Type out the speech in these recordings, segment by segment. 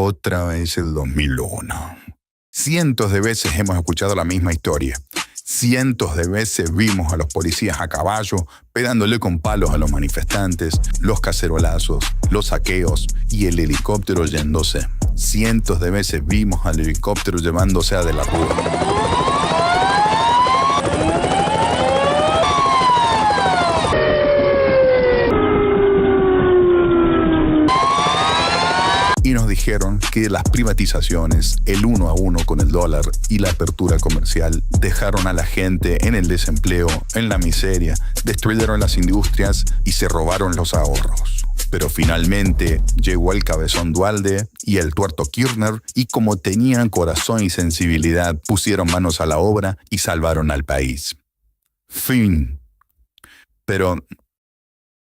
otra vez el 2001. Cientos de veces hemos escuchado la misma historia. Cientos de veces vimos a los policías a caballo pegándole con palos a los manifestantes, los cacerolazos, los saqueos y el helicóptero yéndose. Cientos de veces vimos al helicóptero llevándose a De la Rúa. Y nos dijeron que las privatizaciones, el 1 a 1 con el dólar y la apertura comercial dejaron a la gente en el desempleo, en la miseria, destruyeron las industrias y se robaron los ahorros. Pero finalmente llegó el cabezón Duhalde y el tuerto Kirchner y como tenían corazón y sensibilidad pusieron manos a la obra y salvaron al país. Fin. Pero,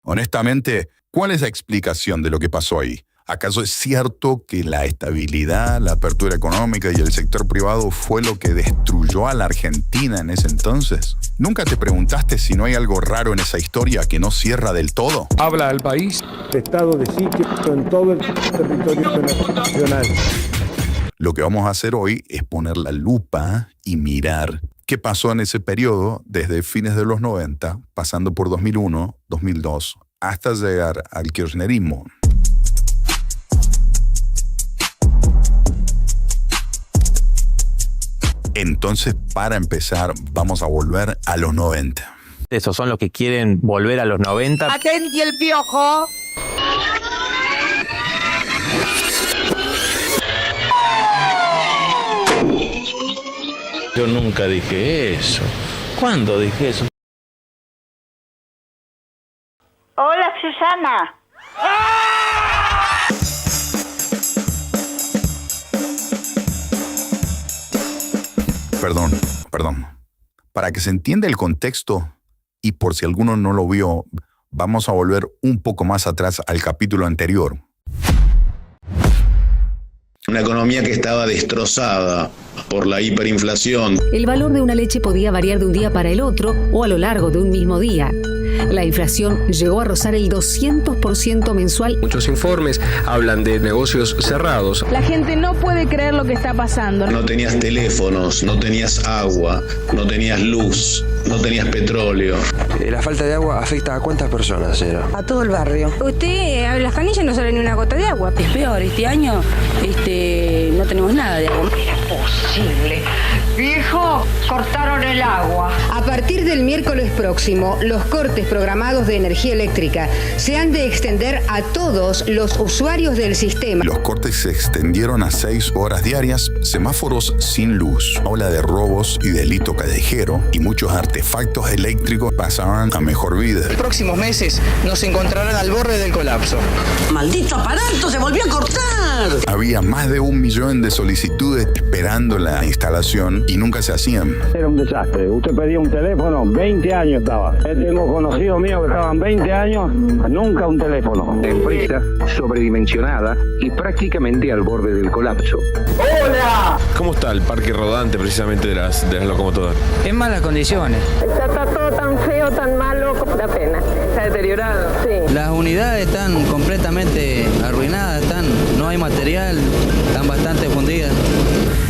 honestamente, ¿cuál es la explicación de lo que pasó ahí? ¿Acaso es cierto que la estabilidad, la apertura económica y el sector privado fue lo que destruyó a la Argentina en ese entonces? ¿Nunca te preguntaste si no hay algo raro en esa historia que no cierra del todo? Habla el país. Estado de sitio en todo el territorio nacional. Lo que vamos a hacer hoy es poner la lupa y mirar qué pasó en ese periodo desde fines de los 90, pasando por 2001, 2002, hasta llegar al kirchnerismo. Entonces, para empezar, vamos a volver a los 90. Esos son los que quieren volver a los 90. ¡Atenti el piojo! Yo nunca dije eso. ¿Cuándo dije eso? Hola, Susana. Perdón. Para que se entienda el contexto, y por si alguno no lo vio, vamos a volver un poco más atrás al capítulo anterior. Una economía que estaba destrozada por la hiperinflación. El valor de una leche podía variar de un día para el otro o a lo largo de un mismo día. La inflación llegó a rozar el 200% mensual. Muchos informes hablan de negocios cerrados. La gente no puede creer lo que está pasando. No tenías teléfonos, no tenías agua, no tenías luz, no tenías petróleo. La falta de agua afecta a ¿cuántas personas, señora? A todo el barrio. Usted, a las canillas no sale ni una gota de agua. Es peor, este año no tenemos nada de agua. ¿Era posible? ¡Hijo! Cortaron el agua. A partir del miércoles próximo, los cortes programados de energía eléctrica se han de extender a todos los usuarios del sistema. Los cortes se extendieron a 6 horas diarias, semáforos sin luz, ola de robos y delito callejero, y muchos artefactos eléctricos pasaban a mejor vida. En próximos meses nos encontrarán al borde del colapso. ¡Maldito aparato! ¡Se volvió a cortar! Había más de 1 millón de solicitudes esperando la instalación y nunca se hacían. Era un desastre. Usted pedía un teléfono, 20 años estaba. Tengo conocidos míos que estaban 20 años, nunca un teléfono. La empresa sobredimensionada y prácticamente al borde del colapso. ¡Hola! ¿Cómo está el parque rodante precisamente de las locomotoras? En malas condiciones. Está todo tan feo, tan malo, da pena. Está deteriorado. Sí. Las unidades están completamente arruinadas, no hay material, están bastante fundidas.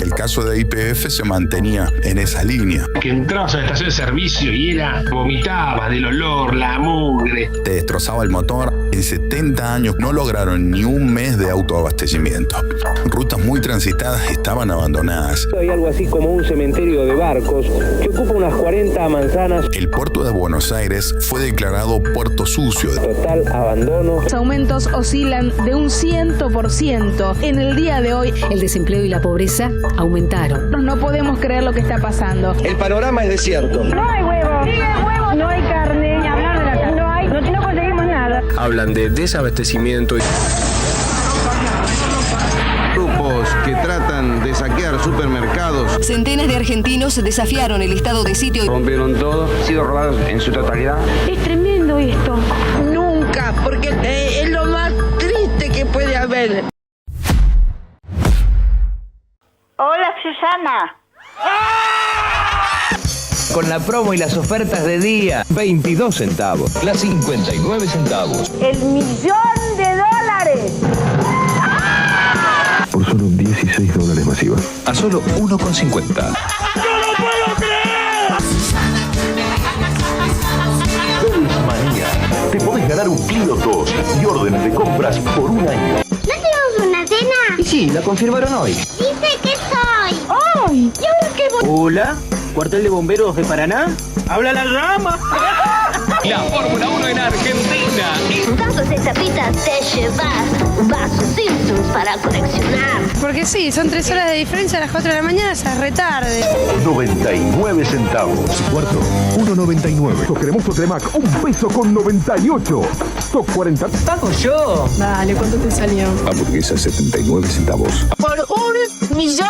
El caso de YPF se mantenía en esa línea. Que entrabas a la estación de servicio y vomitabas del olor, la mugre. Te destrozaba el motor. En 70 años no lograron ni un mes de autoabastecimiento. Rutas muy transitadas estaban abandonadas. Hay algo así como un cementerio de barcos que ocupa unas 40 manzanas. El puerto de Buenos Aires fue declarado puerto sucio. Total abandono. Los aumentos oscilan de un 100%. En el día de hoy, el desempleo y la pobreza aumentaron. No podemos creer lo que está pasando. El panorama es desierto. No hay huevo. Sí hay huevo. No hay carne. Ni hablar de la carne. No conseguimos nada. Hablan de desabastecimiento. Grupos que tratan de saquear supermercados. Centenas de argentinos desafiaron el estado de sitio. Rompieron todo, han sido robados en su totalidad. Es tremendo esto. Nunca, porque es lo más triste que puede haber. Hola, Susana. Con la promo y las ofertas de día, 22 centavos, las 59 centavos. ¡El $1.000.000! Por $16 masiva. A solo $1,50. Manía. Te podés ganar un Clio 2 y órdenes de compras por un año. ¿No tenemos una cena? Y sí, la confirmaron hoy. Dice que soy. ¡Ay! ¿Y ahora qué voy? Hola, ¿cuartel de bomberos de Paraná? ¡Habla la llama! La Fórmula 1 en Argentina. Tantos etapitas te llevas. Vasos Simpsons para coleccionar. Porque sí, son 3 horas de diferencia a las 4 de la mañana, se es retarde. 99 centavos. Cuarto, 1.99. Sos cremoso Tremac, $1.98. Sos 40. ¿Pago yo? Dale, ¿cuánto te salió? Hamburguesa 79 centavos. Por $1,5 million.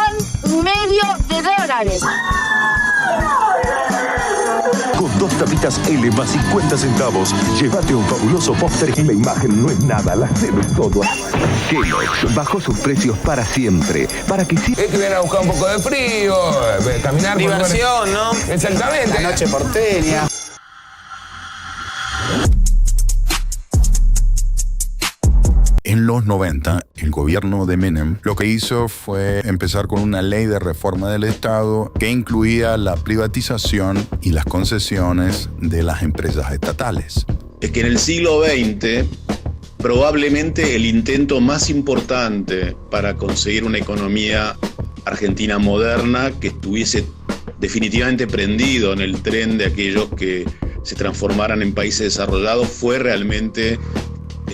Con 2 tapitas L más 50 centavos, llévate un fabuloso póster y la imagen no es nada, la hacemos todo. Kellogg's bajó sus precios para siempre, para que sí. Es que viene a buscar un poco de frío, caminar. Diversión, ¿no? Exactamente. La noche porteña. En los 90, el gobierno de Menem lo que hizo fue empezar con una ley de reforma del Estado que incluía la privatización y las concesiones de las empresas estatales. Es que en el siglo XX, probablemente el intento más importante para conseguir una economía argentina moderna que estuviese definitivamente prendido en el tren de aquellos que se transformaran en países desarrollados fue realmente,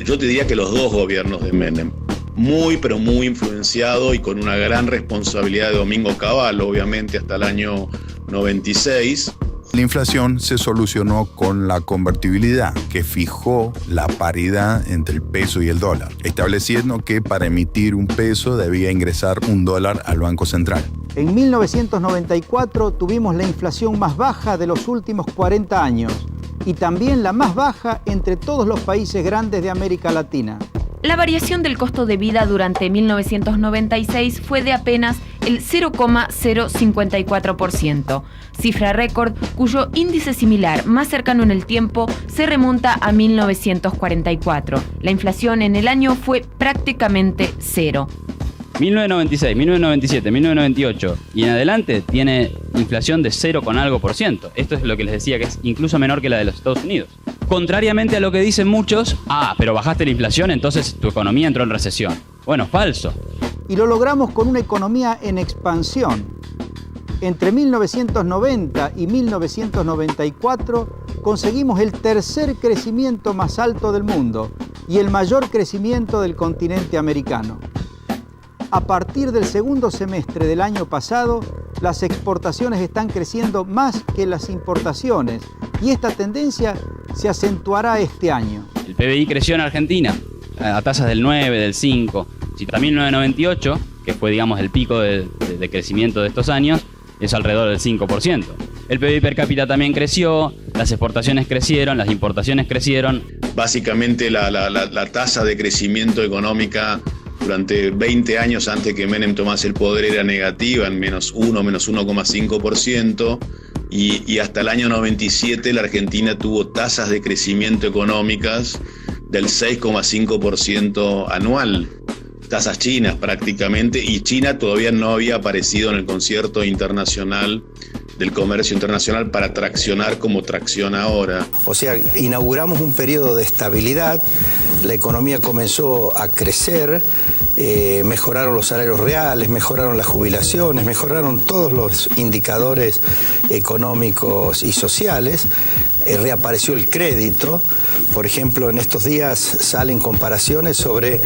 yo te diría que los 2 gobiernos de Menem. Muy, pero muy influenciado y con una gran responsabilidad de Domingo Cavallo, obviamente hasta el año 96. La inflación se solucionó con la convertibilidad, que fijó la paridad entre el peso y el dólar, estableciendo que para emitir un peso debía ingresar $1 al Banco Central. En 1994 tuvimos la inflación más baja de los últimos 40 años y también la más baja entre todos los países grandes de América Latina. La variación del costo de vida durante 1996 fue de apenas el 0,054%, cifra récord cuyo índice similar más cercano en el tiempo se remonta a 1944. La inflación en el año fue prácticamente cero. 1996, 1997, 1998 y en adelante tiene inflación de 0 con algo %. Esto es lo que les decía, que es incluso menor que la de los Estados Unidos. Contrariamente a lo que dicen muchos, pero bajaste la inflación, entonces tu economía entró en recesión. Bueno, falso. Y lo logramos con una economía en expansión. Entre 1990 y 1994 conseguimos el tercer crecimiento más alto del mundo y el mayor crecimiento del continente americano. A partir del segundo semestre del año pasado, las exportaciones están creciendo más que las importaciones y esta tendencia se acentuará este año. El PBI creció en Argentina a tasas del 9, del 5. Si también 1998, que fue digamos el pico de crecimiento de estos años, es alrededor del 5%. El PBI per cápita también creció, las exportaciones crecieron, las importaciones crecieron. Básicamente la tasa de crecimiento económica durante 20 años antes que Menem tomase el poder era negativa, en menos 1,5%, y hasta el año 97 la Argentina tuvo tasas de crecimiento económicas del 6,5% anual. Tasas chinas prácticamente, y China todavía no había aparecido en el concierto internacional del comercio internacional para traccionar como tracciona ahora. O sea, inauguramos un periodo de estabilidad, la economía comenzó a crecer, mejoraron los salarios reales, mejoraron las jubilaciones, mejoraron todos los indicadores económicos y sociales, reapareció el crédito. Por ejemplo, en estos días salen comparaciones sobre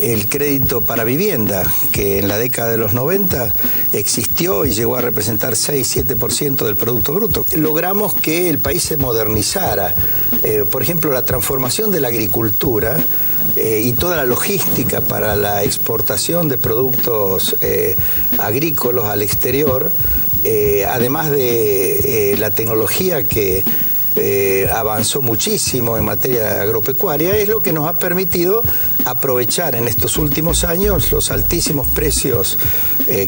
el crédito para vivienda, que en la década de los 90 existió y llegó a representar 6-7% del Producto Bruto. Logramos que el país se modernizara. Por ejemplo, la transformación de la agricultura y toda la logística para la exportación de productos agrícolas al exterior, además de la tecnología que avanzó muchísimo en materia agropecuaria, es lo que nos ha permitido aprovechar en estos últimos años los altísimos precios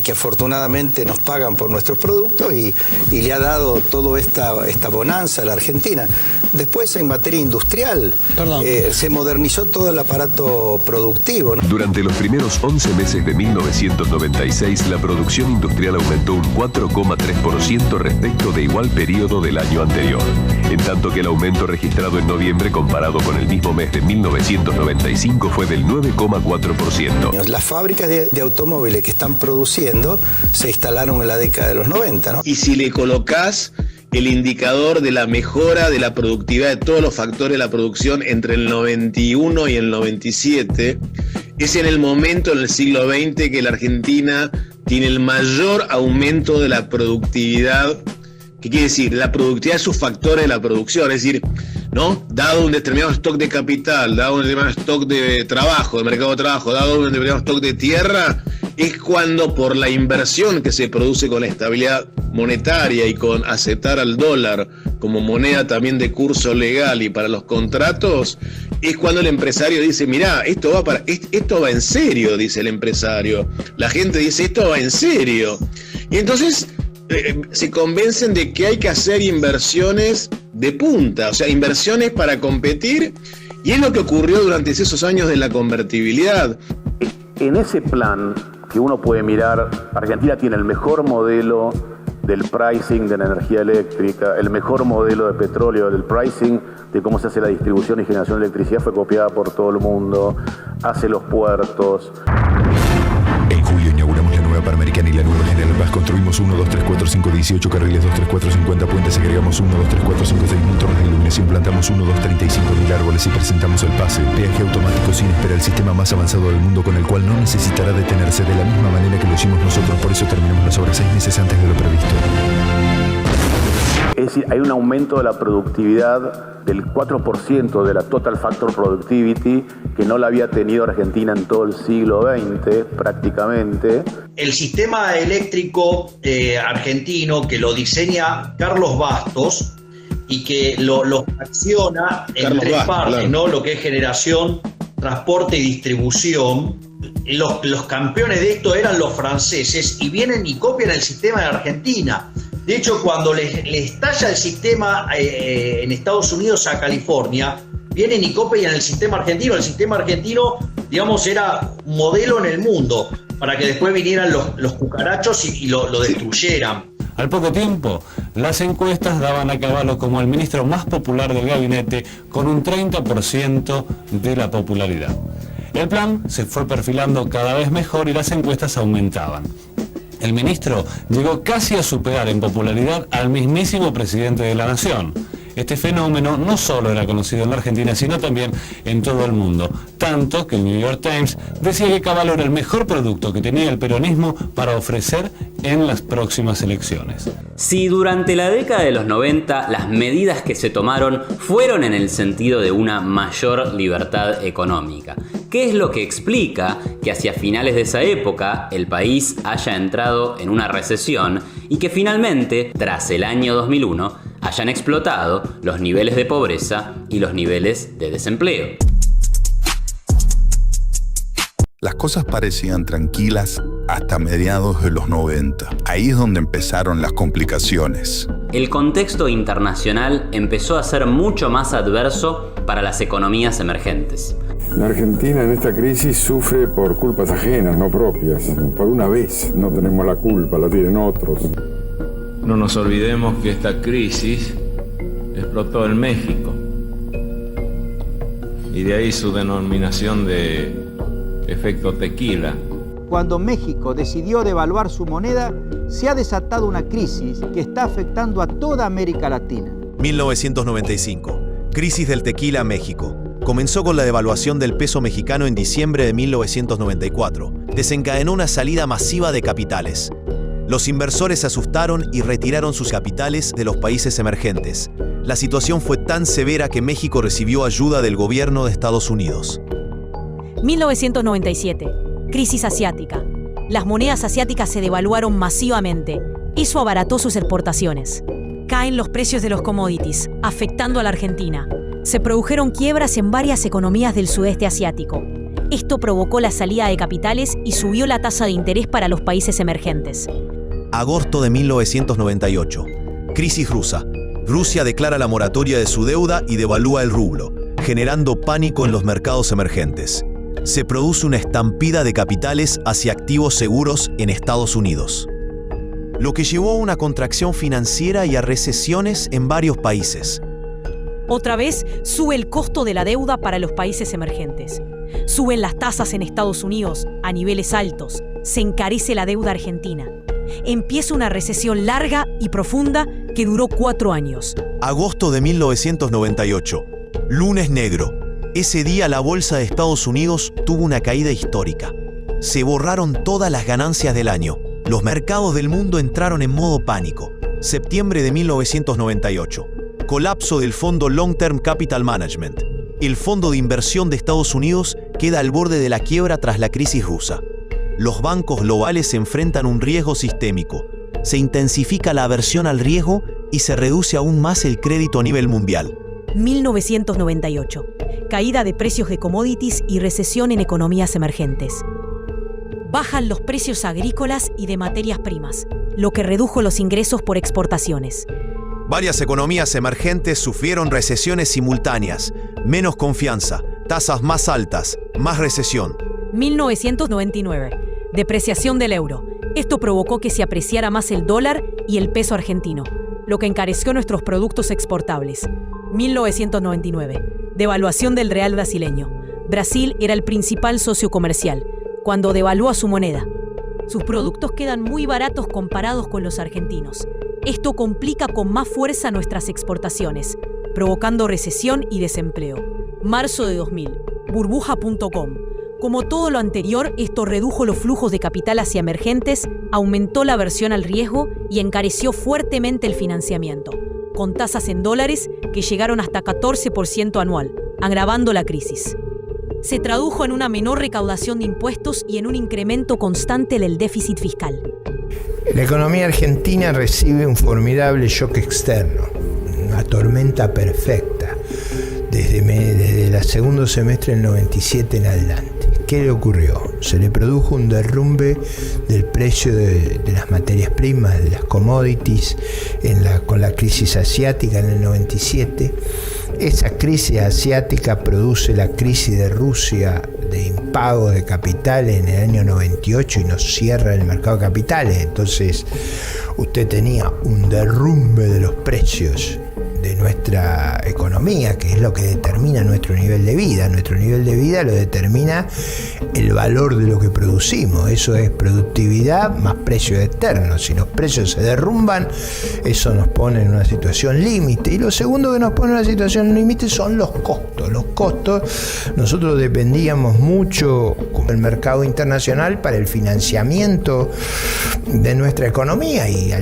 que afortunadamente nos pagan por nuestros productos y le ha dado toda esta bonanza a la Argentina. Después, en materia industrial, se modernizó todo el aparato productivo, ¿no? Durante los primeros 11 meses de 1996, la producción industrial aumentó un 4,3% respecto de igual periodo del año anterior, en tanto que el aumento registrado en noviembre comparado con el mismo mes de 1995 fue del 9,4%. Las fábricas de automóviles que están produciendo se instalaron en la década de los 90, ¿no? Y si le colocás el indicador de la mejora de la productividad de todos los factores de la producción entre el 91 y el 97, es en el momento en el siglo XX que la Argentina tiene el mayor aumento de la productividad. ¿Qué quiere decir? La productividad es su factor de la producción, es decir, ¿no? Dado un determinado stock de capital, dado un determinado stock de trabajo, de mercado de trabajo, dado un determinado stock de tierra, es cuando por la inversión que se produce con la estabilidad monetaria y con aceptar al dólar como moneda también de curso legal y para los contratos, es cuando el empresario dice, mirá, esto va en serio, dice el empresario. La gente dice, esto va en serio. Y entonces se convencen de que hay que hacer inversiones de punta, o sea, inversiones para competir, y es lo que ocurrió durante esos años de la convertibilidad. En ese plan que uno puede mirar, Argentina tiene el mejor modelo del pricing de la energía eléctrica, el mejor modelo de petróleo, del pricing de cómo se hace la distribución y generación de electricidad fue copiada por todo el mundo, hace los puertos. En julio inauguramos la nueva Panamericana y la nueva General Paz. Construimos 1, 2, 3, 4, 5, 18 carriles, 2, 3, 4, 50 puentes. Agregamos 1, 2, 3, 4, 5, 6 mil torres de iluminación. Plantamos 1, 2, 35 mil árboles y presentamos el pase. Peaje automático sin espera, el sistema más avanzado del mundo con el cual no necesitará detenerse de la misma manera que lo hicimos nosotros. Por eso terminamos las obras 6 meses antes de lo previsto. Es decir, hay un aumento de la productividad del 4% de la Total Factor Productivity que no la había tenido Argentina en todo el siglo XX prácticamente. El sistema eléctrico argentino que lo diseña Carlos Bastos y que lo acciona en tres partes, claro, ¿no? Lo que es generación, transporte y distribución. Los campeones de esto eran los franceses y vienen y copian el sistema de Argentina. De hecho, cuando les estalla el sistema en Estados Unidos a California, vienen y copian el sistema argentino. El sistema argentino, digamos, era un modelo en el mundo para que después vinieran los cucarachos y lo destruyeran. Al poco tiempo, las encuestas daban a Cavallo como el ministro más popular del gabinete, con un 30% de la popularidad. El plan se fue perfilando cada vez mejor y las encuestas aumentaban. El ministro llegó casi a superar en popularidad al mismísimo presidente de la Nación. Este fenómeno no solo era conocido en la Argentina, sino también en todo el mundo. Tanto que el New York Times decía que Cavallo era el mejor producto que tenía el peronismo para ofrecer en las próximas elecciones. Si durante la década de los 90 las medidas que se tomaron fueron en el sentido de una mayor libertad económica, ¿qué es lo que explica que hacia finales de esa época el país haya entrado en una recesión y que finalmente, tras el año 2001, hayan explotado los niveles de pobreza y los niveles de desempleo? Las cosas parecían tranquilas hasta mediados de los 90. Ahí es donde empezaron las complicaciones. El contexto internacional empezó a ser mucho más adverso para las economías emergentes. La Argentina en esta crisis sufre por culpas ajenas, no propias. Por una vez no tenemos la culpa, la tienen otros. No nos olvidemos que esta crisis explotó en México y de ahí su denominación de efecto tequila. Cuando México decidió devaluar su moneda, se ha desatado una crisis que está afectando a toda América Latina. 1995. Crisis del tequila a México. Comenzó con la devaluación del peso mexicano en diciembre de 1994. Desencadenó una salida masiva de capitales. Los inversores se asustaron y retiraron sus capitales de los países emergentes. La situación fue tan severa que México recibió ayuda del gobierno de Estados Unidos. 1997. Crisis asiática. Las monedas asiáticas se devaluaron masivamente. Eso abarató sus exportaciones. Caen los precios de los commodities, afectando a la Argentina. Se produjeron quiebras en varias economías del sudeste asiático. Esto provocó la salida de capitales y subió la tasa de interés para los países emergentes. Agosto de 1998. Crisis rusa. Rusia declara la moratoria de su deuda y devalúa el rublo, generando pánico en los mercados emergentes. Se produce una estampida de capitales hacia activos seguros en Estados Unidos, lo que llevó a una contracción financiera y a recesiones en varios países. Otra vez sube el costo de la deuda para los países emergentes. Suben las tasas en Estados Unidos a niveles altos. Se encarece la deuda argentina. Empieza una recesión larga y profunda que duró 4 años. Agosto de 1998. Lunes negro. Ese día la bolsa de Estados Unidos tuvo una caída histórica. Se borraron todas las ganancias del año. Los mercados del mundo entraron en modo pánico. Septiembre de 1998. Colapso del fondo Long Term Capital Management. El fondo de inversión de Estados Unidos queda al borde de la quiebra tras la crisis rusa. Los bancos globales se enfrentan a un riesgo sistémico. Se intensifica la aversión al riesgo y se reduce aún más el crédito a nivel mundial. 1998. Caída de precios de commodities y recesión en economías emergentes. Bajan los precios agrícolas y de materias primas, lo que redujo los ingresos por exportaciones. Varias economías emergentes sufrieron recesiones simultáneas, menos confianza, tasas más altas, más recesión. 1999. Depreciación del euro. Esto provocó que se apreciara más el dólar y el peso argentino, lo que encareció nuestros productos exportables. 1999. Devaluación del real brasileño. Brasil era el principal socio comercial, cuando devaluó su moneda. Sus productos quedan muy baratos comparados con los argentinos. Esto complica con más fuerza nuestras exportaciones, provocando recesión y desempleo. Marzo de 2000. Burbuja.com. Como todo lo anterior, esto redujo los flujos de capital hacia emergentes, aumentó la aversión al riesgo y encareció fuertemente el financiamiento, con tasas en dólares que llegaron hasta 14% anual, agravando la crisis. Se tradujo en una menor recaudación de impuestos y en un incremento constante del déficit fiscal. La economía argentina recibe un formidable shock externo, una tormenta perfecta, desde el segundo semestre del 97 en adelante. ¿Qué le ocurrió? Se le produjo un derrumbe del precio de las materias primas, de las commodities, con la crisis asiática en el 97. Esa crisis asiática produce la crisis de Rusia de impago de capitales en el año 98 y nos cierra el mercado de capitales. Entonces usted tenía un derrumbe de los precios de nuestra economía, que es lo que determina nuestro nivel de vida. Nuestro nivel de vida lo determina el valor de lo que producimos. Eso es productividad más precios externos. Si los precios se derrumban, eso nos pone en una situación límite. Y lo segundo que nos pone en una situación límite son los costos. Los costos, nosotros dependíamos mucho del mercado internacional para el financiamiento de nuestra economía y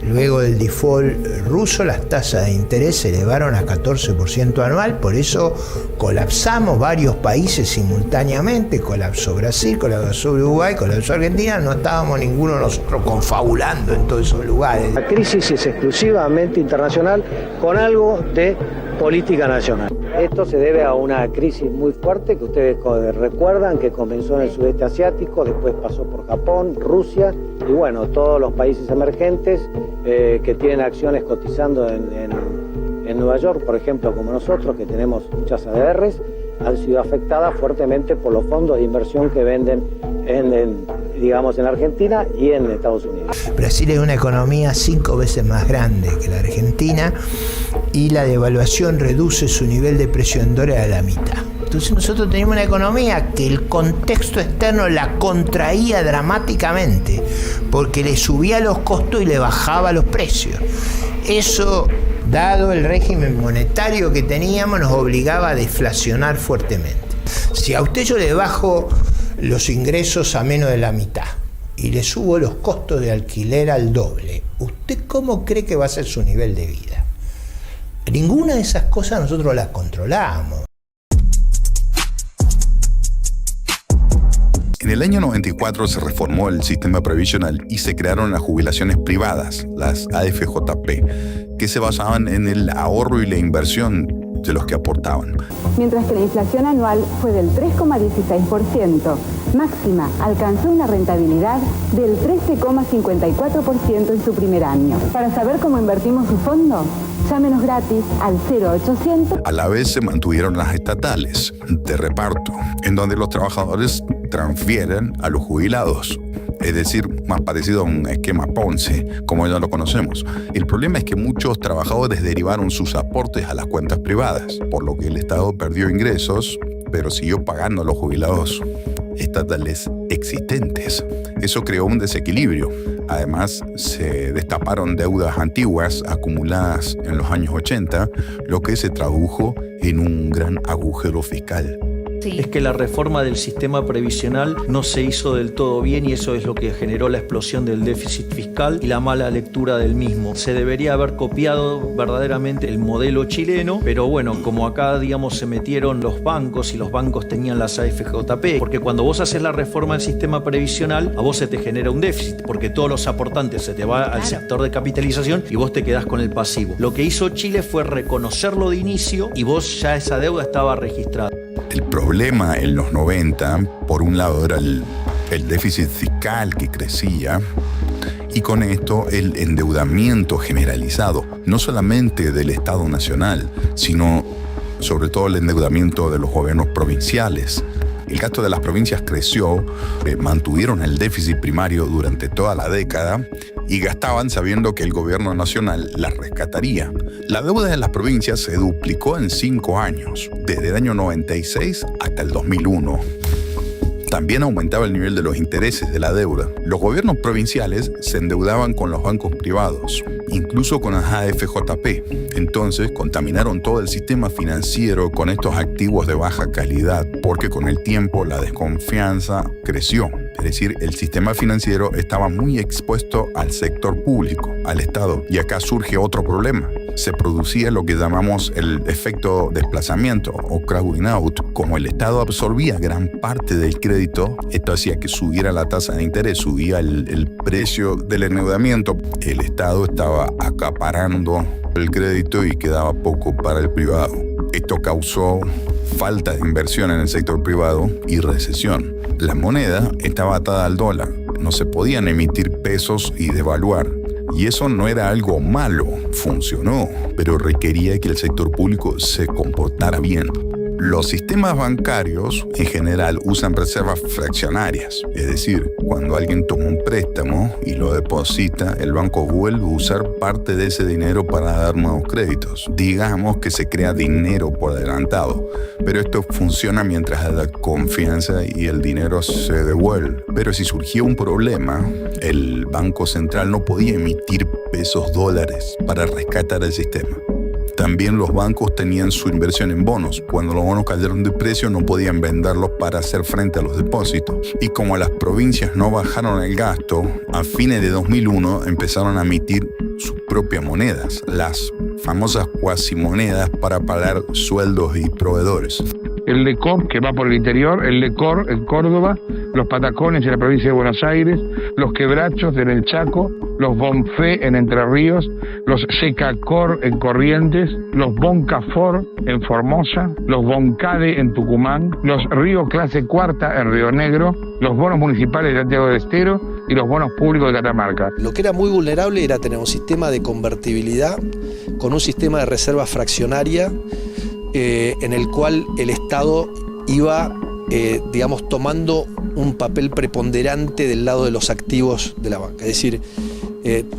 luego del default ruso, las tasas de interés se elevaron a 14% anual, por eso colapsamos varios países simultáneamente, colapsó Brasil, colapsó Uruguay, colapsó Argentina, no estábamos ninguno de nosotros confabulando en todos esos lugares. La crisis es exclusivamente internacional con algo de política nacional. Esto se debe a una crisis muy fuerte que ustedes recuerdan que comenzó en el sudeste asiático, después pasó por Japón, Rusia y bueno, todos los países emergentes que tienen acciones cotizando en Nueva York, por ejemplo, como nosotros, que tenemos muchas ADRs, han sido afectadas fuertemente por los fondos de inversión que venden digamos en Argentina y en Estados Unidos. Brasil es una economía 5 veces más grande que la Argentina y la devaluación reduce su nivel de presión en dólares a la mitad. Entonces nosotros teníamos una economía que el contexto externo la contraía dramáticamente porque le subía los costos y le bajaba los precios. Eso, dado el régimen monetario que teníamos, nos obligaba a deflacionar fuertemente. Si a usted yo le bajo los ingresos a menos de la mitad y le subo los costos de alquiler al doble, ¿usted cómo cree que va a ser su nivel de vida? Ninguna de esas cosas nosotros las controlamos. En el año 94 se reformó el sistema previsional y se crearon las jubilaciones privadas, las AFJP, que se basaban en el ahorro y la inversión de los que aportaban. Mientras que la inflación anual fue del 3,16%, máxima alcanzó una rentabilidad del 13,54% en su primer año. Para saber cómo invertimos su fondo, llámenos gratis al 0800. A la vez se mantuvieron las estatales de reparto, en donde los trabajadores transfieren a los jubilados. Es decir, más parecido a un esquema Ponzi, como ya lo conocemos. El problema es que muchos trabajadores derivaron sus aportes a las cuentas privadas, por lo que el Estado perdió ingresos, pero siguió pagando a los jubilados estatales existentes. Eso creó un desequilibrio. Además, se destaparon deudas antiguas acumuladas en los años 80, lo que se tradujo en un gran agujero fiscal. Es que la reforma del sistema previsional no se hizo del todo bien y eso es lo que generó la explosión del déficit fiscal y la mala lectura del mismo. Se debería haber copiado verdaderamente el modelo chileno, pero bueno, como acá, digamos, se metieron los bancos y los bancos tenían las AFJP, porque cuando vos haces la reforma del sistema previsional, a vos se te genera un déficit, porque todos los aportantes se te va al sector de capitalización y vos te quedás con el pasivo. Lo que hizo Chile fue reconocerlo de inicio y vos ya esa deuda estaba registrada. El problema en los 90, por un lado, era el déficit fiscal que crecía y con esto el endeudamiento generalizado, no solamente del Estado Nacional, sino sobre todo el endeudamiento de los gobiernos provinciales. El gasto de las provincias creció, mantuvieron el déficit primario durante toda la década y gastaban sabiendo que el gobierno nacional las rescataría. La deuda de las provincias se duplicó en 5 años, desde el año 96 hasta el 2001. También aumentaba el nivel de los intereses de la deuda. Los gobiernos provinciales se endeudaban con los bancos privados, incluso con las AFJP. Entonces contaminaron todo el sistema financiero con estos activos de baja calidad, porque con el tiempo la desconfianza creció. Es decir, el sistema financiero estaba muy expuesto al sector público, al Estado. Y acá surge otro problema. Se producía lo que llamamos el efecto desplazamiento o crowding out. Como el Estado absorbía gran parte del crédito, esto hacía que subiera la tasa de interés, subía el precio del endeudamiento. El Estado estaba acaparando el crédito y quedaba poco para el privado. Esto causó falta de inversión en el sector privado y recesión. La moneda estaba atada al dólar, no se podían emitir pesos y devaluar. Y eso no era algo malo, funcionó, pero requería que el sector público se comportara bien. Los sistemas bancarios en general usan reservas fraccionarias, es decir, cuando alguien toma un préstamo y lo deposita, el banco vuelve a usar parte de ese dinero para dar nuevos créditos. Digamos que se crea dinero por adelantado, pero esto funciona mientras haya confianza y el dinero se devuelve. Pero si surgía un problema, el Banco Central no podía emitir pesos dólares para rescatar el sistema. También los bancos tenían su inversión en bonos. Cuando los bonos cayeron de precio no podían venderlos para hacer frente a los depósitos. Y como las provincias no bajaron el gasto, a fines de 2001 empezaron a emitir sus propias monedas, las famosas cuasimonedas para pagar sueldos y proveedores. El LECOP, que va por el interior, el LECOR en Córdoba, los patacones en la provincia de Buenos Aires, los quebrachos en el Chaco, los Bonfé en Entre Ríos, los Secacor en Corrientes, los Boncafor en Formosa, los Boncade en Tucumán, los Río Clase Cuarta en Río Negro, los bonos municipales de Santiago del Estero y los bonos públicos de Catamarca. Lo que era muy vulnerable era tener un sistema de convertibilidad con un sistema de reserva fraccionaria en el cual el Estado iba, tomando un papel preponderante del lado de los activos de la banca. Es decir,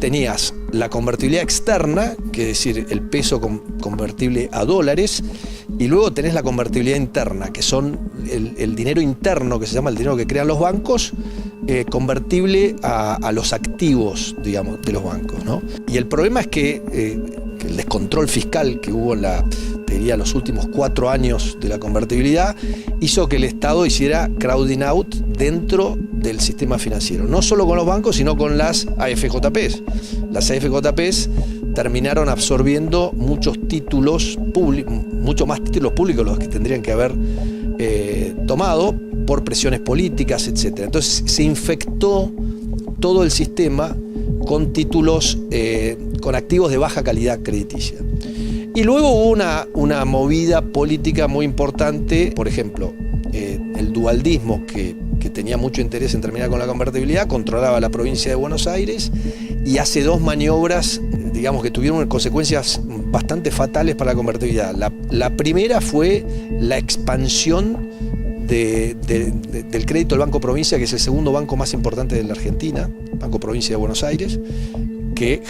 tenías la convertibilidad externa, que es decir, el peso convertible a dólares, y luego tenés la convertibilidad interna, que son el dinero interno, que se llama el dinero que crean los bancos, convertible a los activos, digamos, de los bancos, ¿no? Y el problema es que el descontrol fiscal que hubo en los últimos 4 años de la convertibilidad hizo que el Estado hiciera crowding out dentro del sistema financiero, no solo con los bancos, sino con las AFJPs. Las AFJPs terminaron absorbiendo muchos títulos públicos, mucho más títulos públicos los que tendrían que haber tomado por presiones políticas, etc. Entonces se infectó todo el sistema con títulos, con activos de baja calidad crediticia. Y luego hubo una movida política muy importante, por ejemplo, el dualdismo que tenía mucho interés en terminar con la convertibilidad, controlaba la provincia de Buenos Aires y hace 2 maniobras, digamos, que tuvieron consecuencias bastante fatales para la convertibilidad. La primera fue la expansión del crédito del Banco Provincia, que es el segundo banco más importante de la Argentina, Banco Provincia de Buenos Aires, que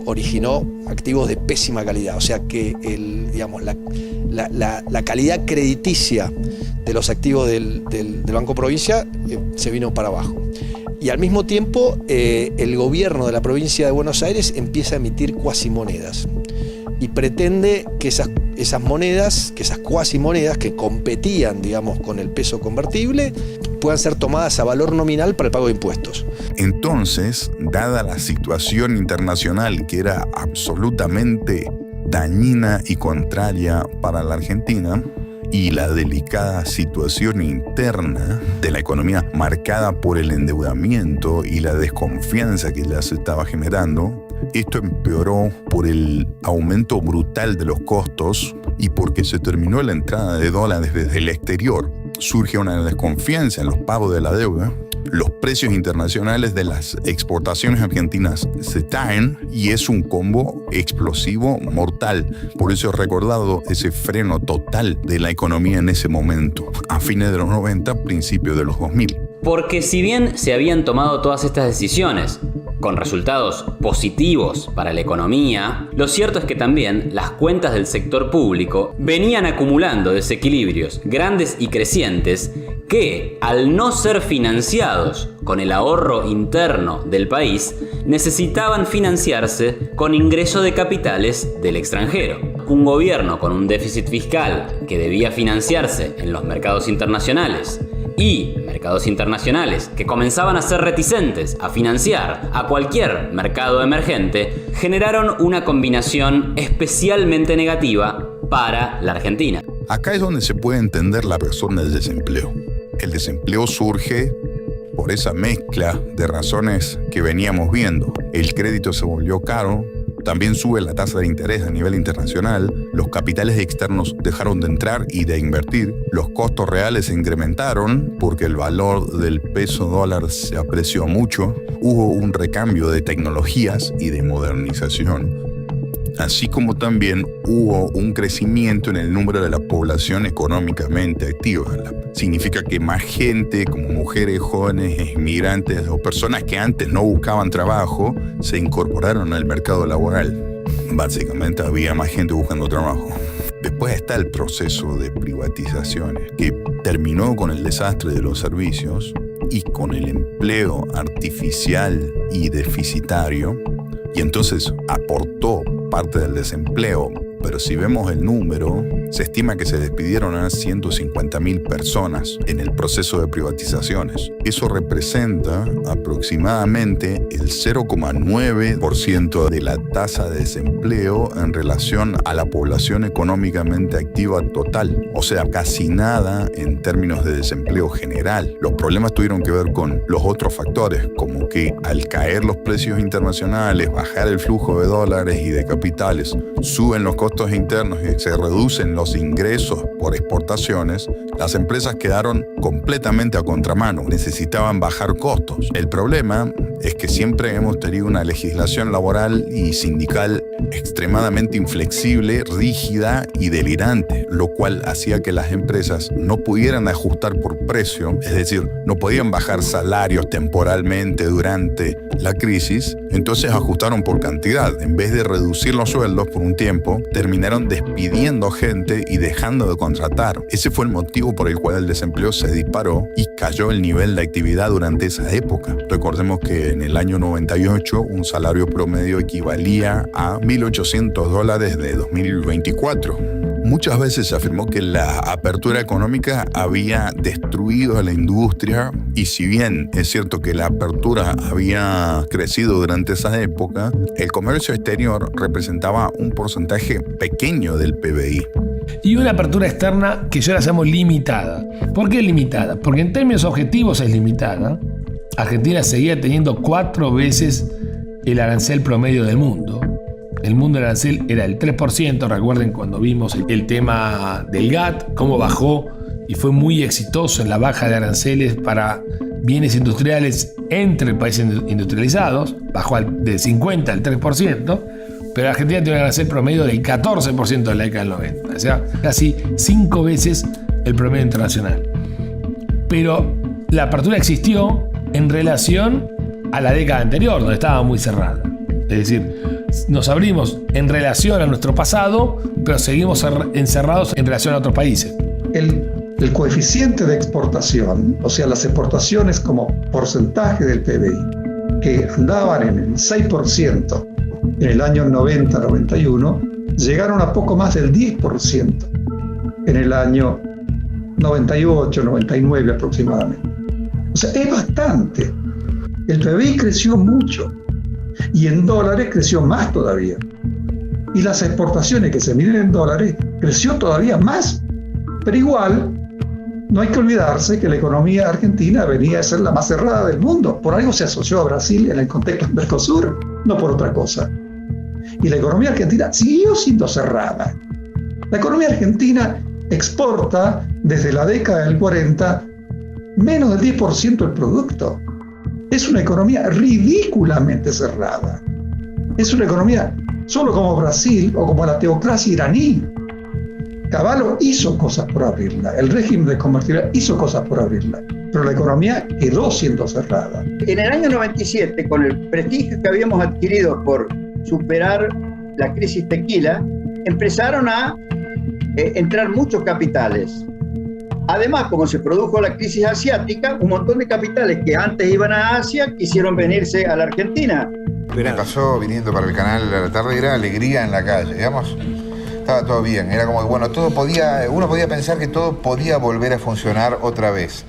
originó activos de pésima calidad. O sea que la calidad crediticia de los activos del Banco Provincia se vino para abajo. Y al mismo tiempo el gobierno de la provincia de Buenos Aires empieza a emitir cuasimonedas y pretende que esas monedas, que esas cuasimonedas que competían, digamos, con el peso convertible, puedan ser tomadas a valor nominal para el pago de impuestos. Entonces, dada la situación internacional que era absolutamente dañina y contraria para la Argentina, y la delicada situación interna de la economía marcada por el endeudamiento y la desconfianza que ya se estaba generando, esto empeoró por el aumento brutal de los costos y porque se terminó la entrada de dólares desde el exterior. Surge una desconfianza en los pagos de la deuda, los precios internacionales de las exportaciones argentinas se caen y es un combo explosivo mortal. Por eso he recordado ese freno total de la economía en ese momento, a fines de los 90, principios de los 2000. Porque si bien se habían tomado todas estas decisiones con resultados positivos para la economía, lo cierto es que también las cuentas del sector público venían acumulando desequilibrios grandes y crecientes que, al no ser financiados con el ahorro interno del país, necesitaban financiarse con ingreso de capitales del extranjero. Un gobierno con un déficit fiscal que debía financiarse en los mercados internacionales y mercados internacionales que comenzaban a ser reticentes a financiar a cualquier mercado emergente, generaron una combinación especialmente negativa para la Argentina. Acá es donde se puede entender la razón del desempleo. El desempleo surge por esa mezcla de razones que veníamos viendo. El crédito se volvió caro, también sube la tasa de interés a nivel internacional, los capitales externos dejaron de entrar y de invertir, los costos reales se incrementaron porque el valor del peso dólar se apreció mucho, hubo un recambio de tecnologías y de modernización, así como también hubo un crecimiento en el número de la población económicamente activa. Significa que más gente, como mujeres, jóvenes, inmigrantes o personas que antes no buscaban trabajo, se incorporaron al mercado laboral. Básicamente había más gente buscando trabajo. Después está el proceso de privatizaciones, que terminó con el desastre de los servicios y con el empleo artificial y deficitario, y entonces aportó parte del desempleo. Pero si vemos el número, se estima que se despidieron a 150.000 personas en el proceso de privatizaciones. Eso representa aproximadamente el 0,9% de la tasa de desempleo en relación a la población económicamente activa total. O sea, casi nada en términos de desempleo general. Los problemas tuvieron que ver con los otros factores, como que al caer los precios internacionales, bajar el flujo de dólares y de capitales, suben los costos internos y se reducen los ingresos por exportaciones, las empresas quedaron completamente a contramano, necesitaban bajar costos. El problema es que siempre hemos tenido una legislación laboral y sindical extremadamente inflexible, rígida y delirante, lo cual hacía que las empresas no pudieran ajustar por precio, es decir, no podían bajar salarios temporalmente durante la crisis, entonces ajustaron por cantidad. En vez de reducir los sueldos por un tiempo, terminaron despidiendo gente y dejando de contratar. Ese fue el motivo por el cual el desempleo se disparó y cayó el nivel de actividad durante esa época. Recordemos que en el año 98 un salario promedio equivalía a $1.800 de 2024. Muchas veces se afirmó que la apertura económica había destruido a la industria, y si bien es cierto que la apertura había crecido durante esa época, el comercio exterior representaba un porcentaje pequeño del PBI. Y una apertura externa que ya la hacemos limitada. ¿Por qué limitada? Porque en términos objetivos es limitada. Argentina seguía teniendo 4 veces el arancel promedio del mundo. el mundo del arancel era el 3%. Recuerden cuando vimos el tema del GATT, cómo bajó y fue muy exitoso en la baja de aranceles para bienes industriales entre países industrializados. Bajó del 50 al 3%, pero Argentina tiene un arancel promedio del 14% de la década del 90. O sea, casi 5 veces el promedio internacional. Pero la apertura existió en relación a la década anterior, donde estaba muy cerrada. Es decir, nos abrimos en relación a nuestro pasado, pero seguimos encerrados en relación a otros países. El coeficiente de exportación, o sea, las exportaciones como porcentaje del PBI, que andaban en el 6% en el año 90-91, llegaron a poco más del 10% en el año 98-99 aproximadamente. O sea, es bastante. El PBI creció mucho y en dólares creció más todavía. Y las exportaciones que se miden en dólares creció todavía más. Pero igual, no hay que olvidarse que la economía argentina venía a ser la más cerrada del mundo. Por algo se asoció a Brasil en el contexto del Mercosur, no por otra cosa. Y la economía argentina siguió siendo cerrada. La economía argentina exporta desde la década del 40 menos del 10% del producto. Es una economía ridículamente cerrada. Es una economía solo como Brasil o como la teocracia iraní. Cavallo hizo cosas por abrirla, el régimen de convertibilidad hizo cosas por abrirla, pero la economía quedó siendo cerrada. En el año 97, con el prestigio que habíamos adquirido por superar la crisis tequila, empezaron a entrar muchos capitales. Además, como se produjo la crisis asiática, un montón de capitales que antes iban a Asia quisieron venirse a la Argentina. Lo que pasó viniendo para el canal a la tarde era alegría en la calle, digamos. Estaba todo bien, era como que bueno, uno podía pensar que todo podía volver a funcionar otra vez.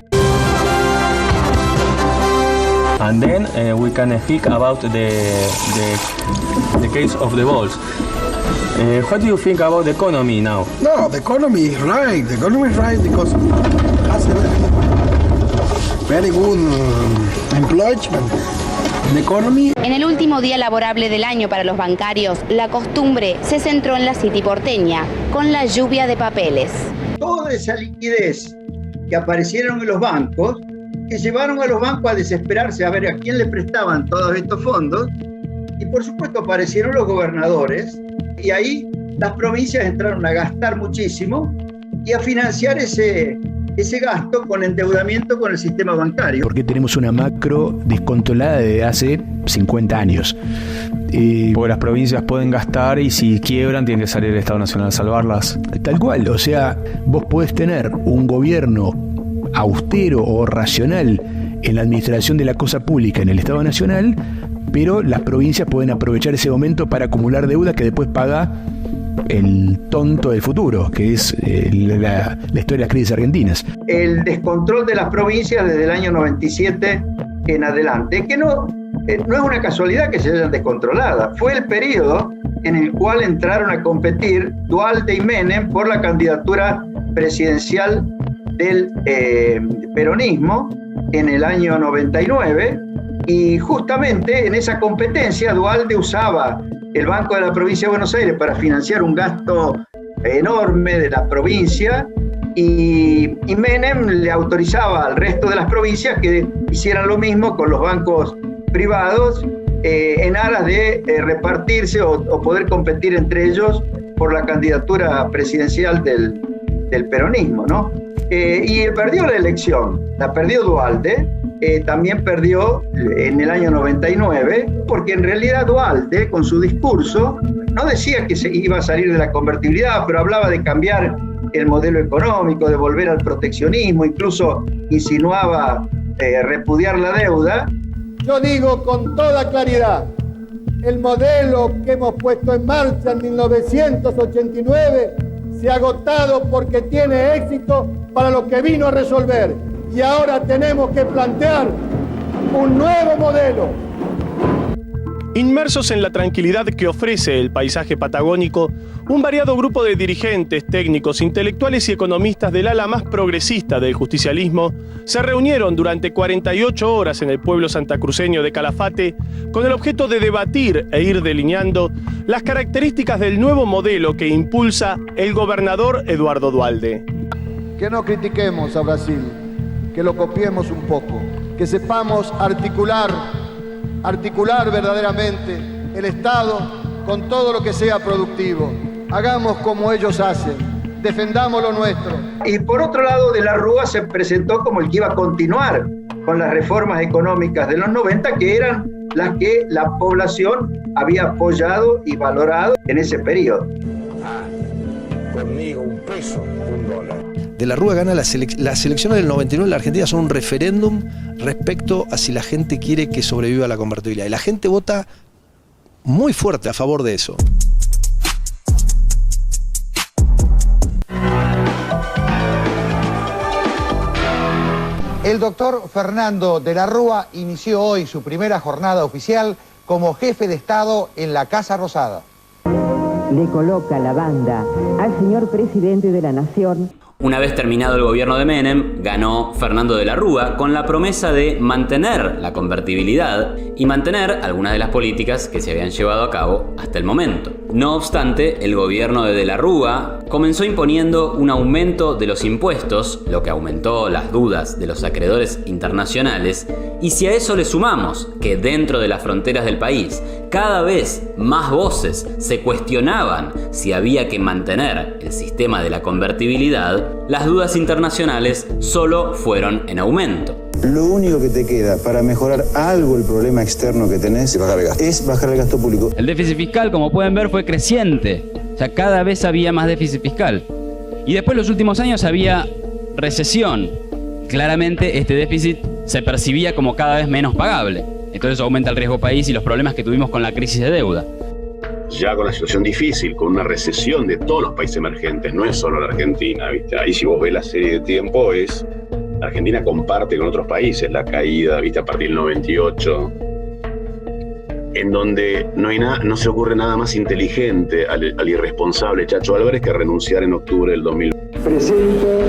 And then we can speak about the case of the balls. What do you think about the economy now? No, the economy is right. The economy is right because it has a very good employment. The economy. En el último día laborable del año para los bancarios, la costumbre se centró en la City porteña, con la lluvia de papeles. Toda esa liquidez que aparecieron en los bancos, que llevaron a los bancos a desesperarse a ver a quién le prestaban todos estos fondos, y por supuesto aparecieron los gobernadores, y ahí las provincias entraron a gastar muchísimo y a financiar ese gasto con endeudamiento con el sistema bancario. Porque tenemos una macro descontrolada desde hace 50 años. Porque las provincias pueden gastar y si quiebran tiene que salir el Estado Nacional a salvarlas. Tal cual, o sea, vos podés tener un gobierno austero o racional en la administración de la cosa pública en el Estado Nacional, pero las provincias pueden aprovechar ese momento para acumular deuda que después paga el tonto del futuro, que es la historia de las crisis argentinas. El descontrol de las provincias desde el año 97 en adelante, que no es una casualidad que se hayan descontrolado, fue el periodo en el cual entraron a competir Duhalde y Menem por la candidatura presidencial del peronismo en el año 99, y justamente en esa competencia Duhalde usaba el Banco de la Provincia de Buenos Aires para financiar un gasto enorme de la provincia, y Menem le autorizaba al resto de las provincias que hicieran lo mismo con los bancos privados en aras de repartirse o poder competir entre ellos por la candidatura presidencial del peronismo, ¿no? Y perdió la elección, la perdió Duhalde. También perdió en el año 99, porque en realidad Duhalde, con su discurso, no decía que se iba a salir de la convertibilidad, pero hablaba de cambiar el modelo económico, de volver al proteccionismo, incluso insinuaba repudiar la deuda. Yo digo con toda claridad, el modelo que hemos puesto en marcha en 1989 se ha agotado porque tiene éxito para lo que vino a resolver. Y ahora tenemos que plantear un nuevo modelo. Inmersos en la tranquilidad que ofrece el paisaje patagónico, un variado grupo de dirigentes, técnicos, intelectuales y economistas del ala más progresista del justicialismo se reunieron durante 48 horas en el pueblo santacruceño de Calafate con el objeto de debatir e ir delineando las características del nuevo modelo que impulsa el gobernador Eduardo Duhalde. Que no critiquemos a Brasil, que lo copiemos un poco, que sepamos articular verdaderamente el Estado con todo lo que sea productivo. Hagamos como ellos hacen, defendamos lo nuestro. Y por otro lado, De la Rúa se presentó como el que iba a continuar con las reformas económicas de los 90, que eran las que la población había apoyado y valorado en ese periodo. Conmigo un peso, $1. De la Rúa gana las elecciones del 99 en la Argentina, son un referéndum respecto a si la gente quiere que sobreviva la convertibilidad. Y la gente vota muy fuerte a favor de eso. El doctor Fernando de la Rúa inició hoy su primera jornada oficial como jefe de Estado en la Casa Rosada. Le coloca la banda al señor presidente de la Nación. Una vez terminado el gobierno de Menem, ganó Fernando de la Rúa con la promesa de mantener la convertibilidad y mantener algunas de las políticas que se habían llevado a cabo hasta el momento. No obstante, el gobierno de la Rúa comenzó imponiendo un aumento de los impuestos, lo que aumentó las dudas de los acreedores internacionales, y si a eso le sumamos que dentro de las fronteras del país cada vez más voces se cuestionaban si había que mantener el sistema de la convertibilidad, las dudas internacionales solo fueron en aumento. Lo único que te queda para mejorar algo el problema externo que tenés es bajar el gasto público. El déficit fiscal, como pueden ver, fue creciente. O sea, cada vez había más déficit fiscal. Y después, los últimos años, había recesión. Claramente, este déficit se percibía como cada vez menos pagable. Entonces aumenta el riesgo país y los problemas que tuvimos con la crisis de deuda. Ya con la situación difícil, con una recesión de todos los países emergentes, no es solo la Argentina, ¿viste? Ahí si vos ves la serie de tiempo, la Argentina comparte con otros países la caída, ¿viste? A partir del 98, en donde no se ocurre nada más inteligente al irresponsable Chacho Álvarez que renunciar en octubre del 2000. Presento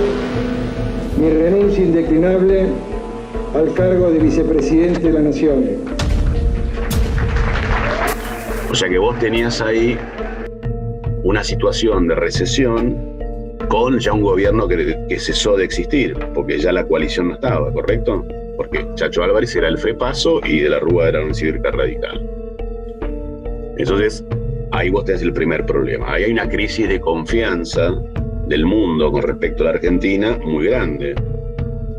mi renuncia indeclinable al cargo de vicepresidente de la Nación. O sea que vos tenías ahí una situación de recesión con ya un gobierno que cesó de existir, porque ya la coalición no estaba, ¿correcto? Porque Chacho Álvarez era el FEPASO y De la Rúa era un cívica radical. Entonces, ahí vos tenés el primer problema. Ahí hay una crisis de confianza del mundo con respecto a la Argentina muy grande.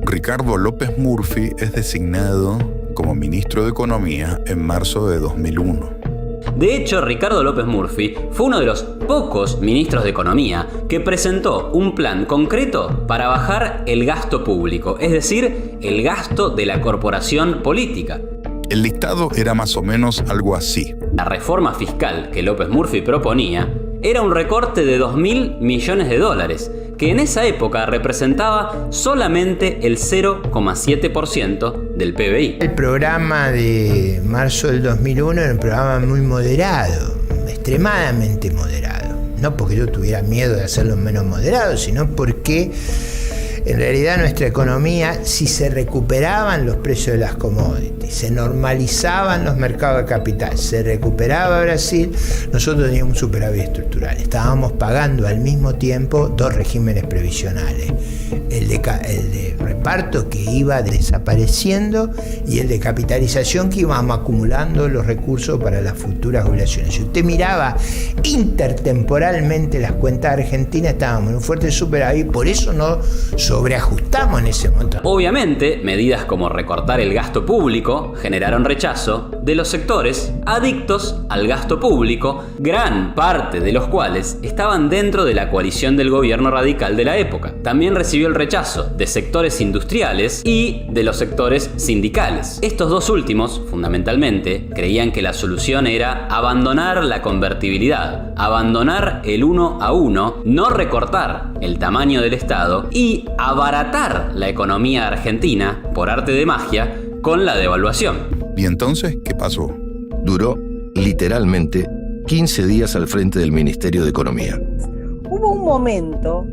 Ricardo López Murphy es designado como ministro de Economía en marzo de 2001. De hecho, Ricardo López Murphy fue uno de los pocos ministros de Economía que presentó un plan concreto para bajar el gasto público, es decir, el gasto de la corporación política. El dictado era más o menos algo así. La reforma fiscal que López Murphy proponía era un recorte de $2.000 millones, que en esa época representaba solamente el 0,7% del PBI. El programa de marzo del 2001 era un programa muy moderado, extremadamente moderado. No porque yo tuviera miedo de hacerlo menos moderado, sino porque en realidad nuestra economía, si se recuperaban los precios de las commodities, se normalizaban los mercados de capital, se recuperaba Brasil, nosotros teníamos un superávit estructural. Estábamos pagando al mismo tiempo dos regímenes previsionales. El de reparto que iba desapareciendo y el de capitalización que íbamos acumulando los recursos para las futuras jubilaciones. Si usted miraba intertemporalmente las cuentas argentinas, estábamos en un fuerte superávit, por eso no sobreajustamos en ese momento. Obviamente, medidas como recortar el gasto público generaron rechazo de los sectores adictos al gasto público, gran parte de los cuales estaban dentro de la coalición del gobierno radical de la época. También recibió el rechazo de sectores industriales y de los sectores sindicales. Estos dos últimos, fundamentalmente, creían que la solución era abandonar la convertibilidad, abandonar el 1 a 1, no recortar el tamaño del Estado y abaratar la economía argentina, por arte de magia, con la devaluación. ¿Y entonces qué pasó? Duró literalmente, 15 días al frente del Ministerio de Economía. Hubo un momento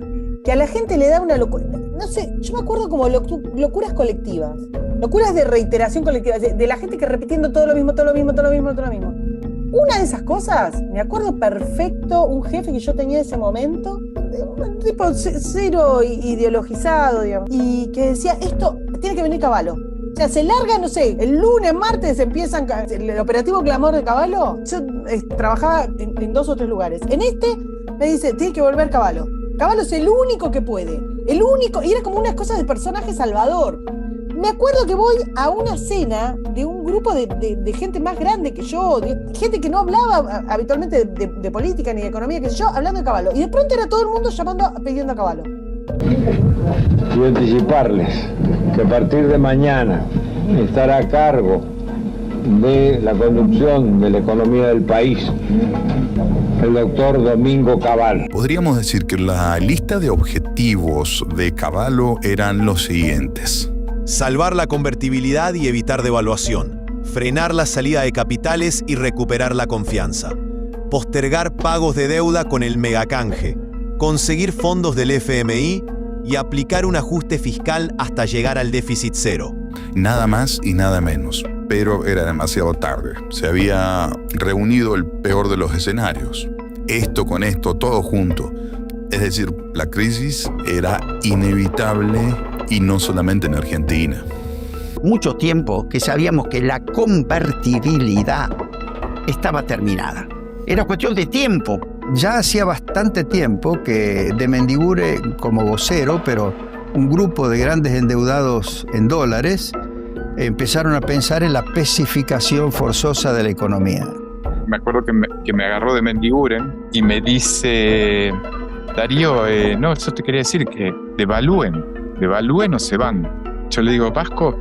que a la gente le da una locura, no sé, yo me acuerdo como locuras colectivas, locuras de reiteración colectiva, de la gente que repitiendo todo lo mismo. Una de esas cosas, me acuerdo perfecto, un jefe que yo tenía en ese momento, un tipo cero ideologizado, digamos, y que decía, esto tiene que venir Cavallo. O sea, se larga, no sé, el lunes, martes empiezan el operativo Clamor de Cavallo. Yo trabajaba en 2 o 3 lugares. En este me dice, tiene que volver Cavallo. Cavallo es el único que puede. El único, y era como unas cosas de personaje salvador. Me acuerdo que voy a una cena de un grupo de gente más grande que yo, de gente que no hablaba habitualmente de política ni de economía que yo, hablando de Cavallo. Y de pronto era todo el mundo pidiendo a Cavallo. Quiero anticiparles que a partir de mañana estará a cargo de la conducción de la economía del país el doctor Domingo Cavallo. Podríamos decir que la lista de objetivos de Cavallo eran los siguientes: salvar la convertibilidad y evitar devaluación, frenar la salida de capitales y recuperar la confianza, postergar pagos de deuda con el megacanje, conseguir fondos del FMI y aplicar un ajuste fiscal hasta llegar al déficit cero. Nada más y nada menos, pero era demasiado tarde. Se había reunido el peor de los escenarios. Esto con esto, todo junto. Es decir, la crisis era inevitable y no solamente en Argentina. Mucho tiempo que sabíamos que la convertibilidad estaba terminada. Era cuestión de tiempo. Ya hacía bastante tiempo que de Mendiguren como vocero, pero un grupo de grandes endeudados en dólares empezaron a pensar en la pesificación forzosa de la economía. Me acuerdo que me agarró de Mendiguren y me dice: Darío, no, eso te quería decir, que devalúen o se van. Yo le digo: Vasco,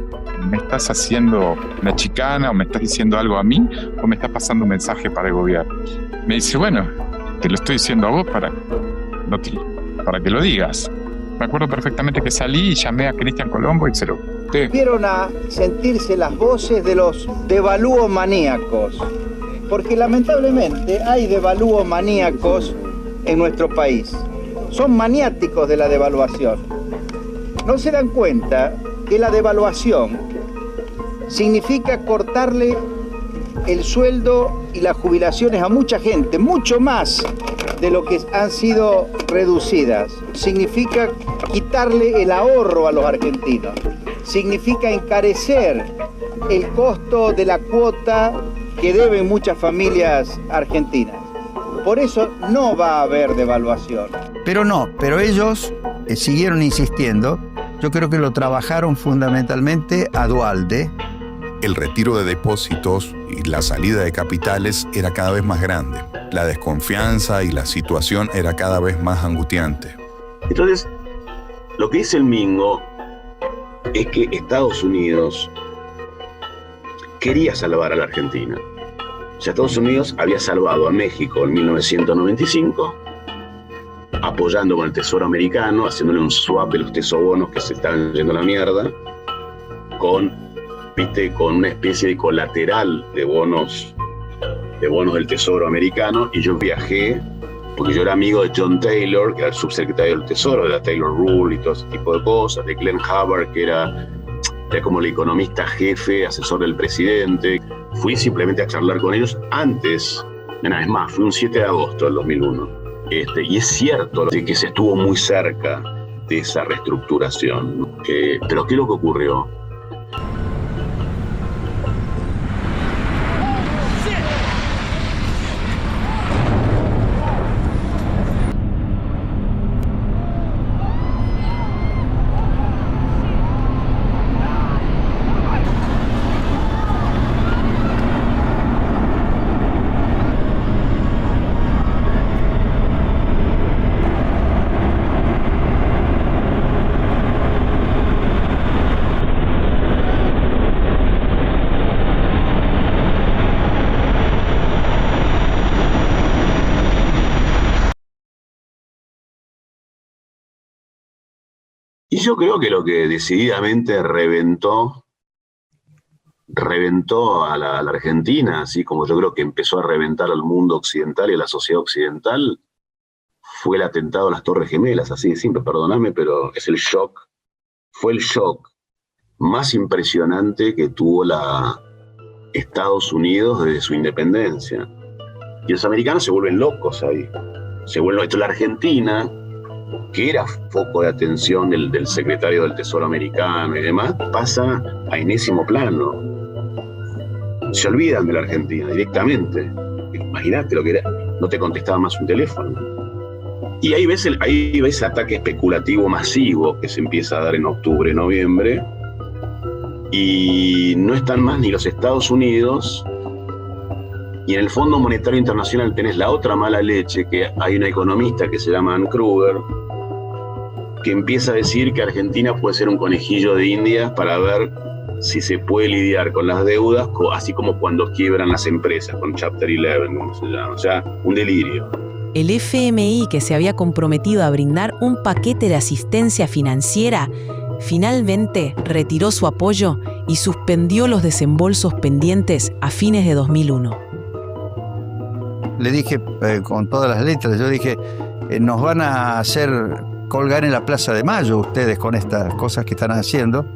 ¿me estás haciendo una chicana o me estás diciendo algo a mí o me estás pasando un mensaje para el gobierno? Me dice: bueno, te lo estoy diciendo a vos para que lo digas. Me acuerdo perfectamente que salí y llamé a Cristian Colombo y se lo conté. Vieron a sentirse las voces de los devalúos maníacos, porque lamentablemente hay devalúos maníacos en nuestro país. Son maniáticos de la devaluación. No se dan cuenta que la devaluación significa cortarle el sueldo y las jubilaciones a mucha gente, mucho más de lo que han sido reducidas. Significa quitarle el ahorro a los argentinos. Significa encarecer el costo de la cuota que deben muchas familias argentinas. Por eso no va a haber devaluación. Pero ellos siguieron insistiendo. Yo creo que lo trabajaron fundamentalmente a Duhalde. El retiro de depósitos y la salida de capitales era cada vez más grande. La desconfianza y la situación era cada vez más angustiante. Entonces, lo que dice el Mingo es que Estados Unidos quería salvar a la Argentina. O sea, Estados Unidos había salvado a México en 1995, apoyando con el Tesoro americano, haciéndole un swap de los tesobonos que se estaban yendo a la mierda, con una especie de colateral de bonos del Tesoro americano. Y yo viajé, porque yo era amigo de John Taylor, que era el subsecretario del Tesoro, de la Taylor Rule y todo ese tipo de cosas, de Glenn Hubbard, que era como el economista jefe, asesor del presidente. Fui simplemente a charlar con ellos antes, es más, fue un 7 de agosto del 2001. Y es cierto que se estuvo muy cerca de esa reestructuración. Pero ¿qué es lo que ocurrió? Y yo creo que lo que decididamente reventó reventó a la Argentina, así como yo creo que empezó a reventar al mundo occidental y a la sociedad occidental, fue el atentado a las Torres Gemelas, así de simple, perdóname, pero es el shock, fue el shock más impresionante que tuvo Estados Unidos desde su independencia. Y los americanos se vuelven locos ahí. Esto la Argentina, que era foco de atención del secretario del Tesoro americano y demás, pasa a enésimo plano. Se olvidan de la Argentina directamente. Imagínate lo que era, no te contestaba más un teléfono. Y ahí ves el ataque especulativo masivo que se empieza a dar en octubre, noviembre, y no están más ni los Estados Unidos, y en el Fondo Monetario Internacional tenés la otra mala leche, que hay una economista que se llama Ann Kruger, que empieza a decir que Argentina puede ser un conejillo de Indias para ver si se puede lidiar con las deudas, así como cuando quiebran las empresas, con Chapter 11, como se llama. O sea, un delirio. El FMI, que se había comprometido a brindar un paquete de asistencia financiera, finalmente retiró su apoyo y suspendió los desembolsos pendientes a fines de 2001. Le dije con todas las letras, yo dije, nos van a hacer colgar en la Plaza de Mayo ustedes con estas cosas que están haciendo.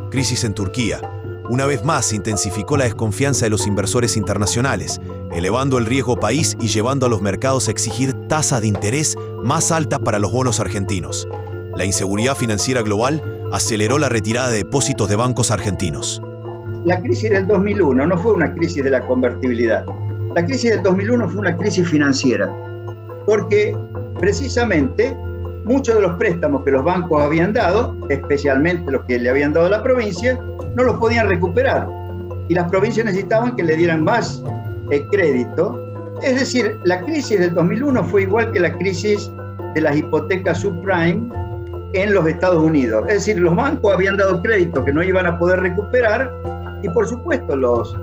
Crisis en Turquía. Una vez más se intensificó la desconfianza de los inversores internacionales, elevando el riesgo país y llevando a los mercados a exigir tasas de interés más altas para los bonos argentinos. La inseguridad financiera global aceleró la retirada de depósitos de bancos argentinos. La crisis del 2001 no fue una crisis de la convertibilidad. La crisis del 2001 fue una crisis financiera, porque precisamente muchos de los préstamos que los bancos habían dado, especialmente los que le habían dado a la provincia, no los podían recuperar. Y las provincias necesitaban que le dieran más crédito. Es decir, la crisis del 2001 fue igual que la crisis de las hipotecas subprime en los Estados Unidos. Es decir, los bancos habían dado crédito que no iban a poder recuperar y, por supuesto, los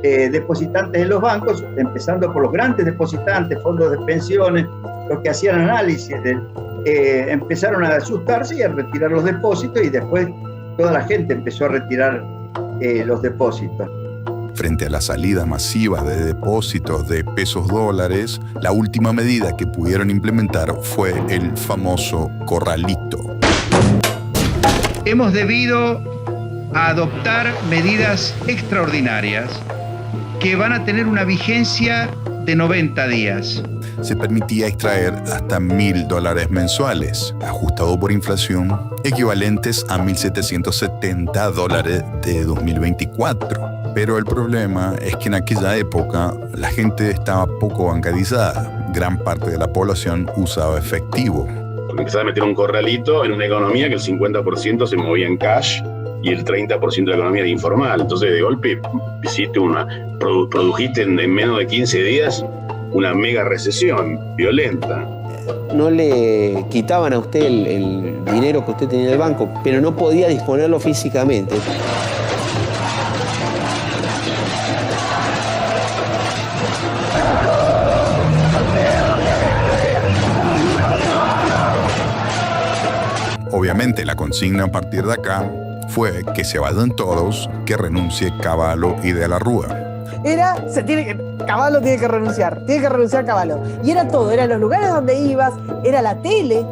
depositantes de los bancos, empezando por los grandes depositantes, fondos de pensiones, los que hacían análisis, empezaron a asustarse y a retirar los depósitos, y después toda la gente empezó a retirar los depósitos. Frente a la salida masiva de depósitos de pesos dólares, la última medida que pudieron implementar fue el famoso corralito. Hemos debido adoptar medidas extraordinarias que van a tener una vigencia de 90 días. Se permitía extraer hasta $1.000 mensuales, ajustado por inflación, equivalentes a $1.770 de 2024. Pero el problema es que en aquella época la gente estaba poco bancarizada. Gran parte de la población usaba efectivo. Porque empezaba a meter un corralito en una economía que el 50% se movía en cash y el 30% de la economía era informal. Entonces, de golpe, produjiste en menos de 15 días una mega recesión violenta. No le quitaban a usted el dinero que usted tenía en el banco, pero no podía disponerlo físicamente. Obviamente, la consigna a partir de acá fue que se vayan todos, que renuncie Cavallo y De la Rúa. Cavallo tiene que renunciar Cavallo. Y era todo, eran los lugares donde ibas, era la tele.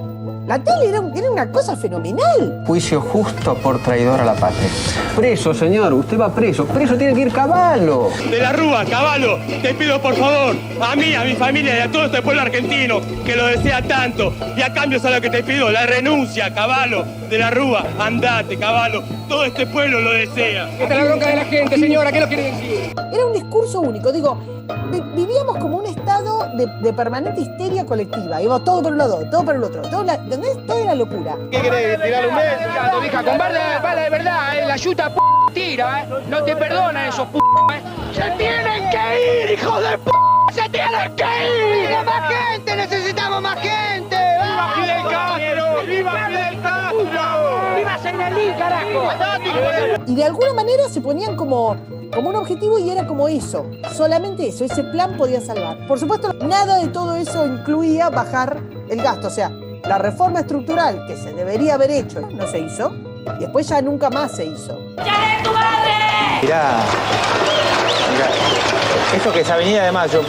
La tele era una cosa fenomenal. Juicio justo por traidor a la patria. Preso, señor, usted va preso. Preso tiene que ir Cavallo. De la Rúa, Cavallo, te pido por favor, a mí, a mi familia y a todo este pueblo argentino que lo desea tanto. Y a cambio, ¿sabes lo que te pido? La renuncia, Cavallo. De la Rúa, andate, Cavallo. Todo este pueblo lo desea. Esta es la bronca de la gente, señora, ¿qué lo quiere decir? Era un discurso único, vivíamos como un estado de permanente histeria colectiva. Íbamos todo por un lado, todo por el otro. Toda era locura. ¿Qué querés? ¿Tirar un beso? Hija, con bala de verdad, la yuta tira, No te perdonan esos ¡Se tienen que ir, hijos de ¡Se tienen que ir! ¡Más gente! ¡Necesitamos más gente! ¡Viva Fidel Castro! ¡Viva Fidel Castro! ¡Viva Señalí, carajo! Y de alguna manera se ponían como un objetivo, y era como eso, solamente eso, ese plan podía salvar. Por supuesto, nada de todo eso incluía bajar el gasto, o sea, la reforma estructural que se debería haber hecho no se hizo, Y después ya nunca más se hizo. Mirá, esto que es Avenida de Mayo.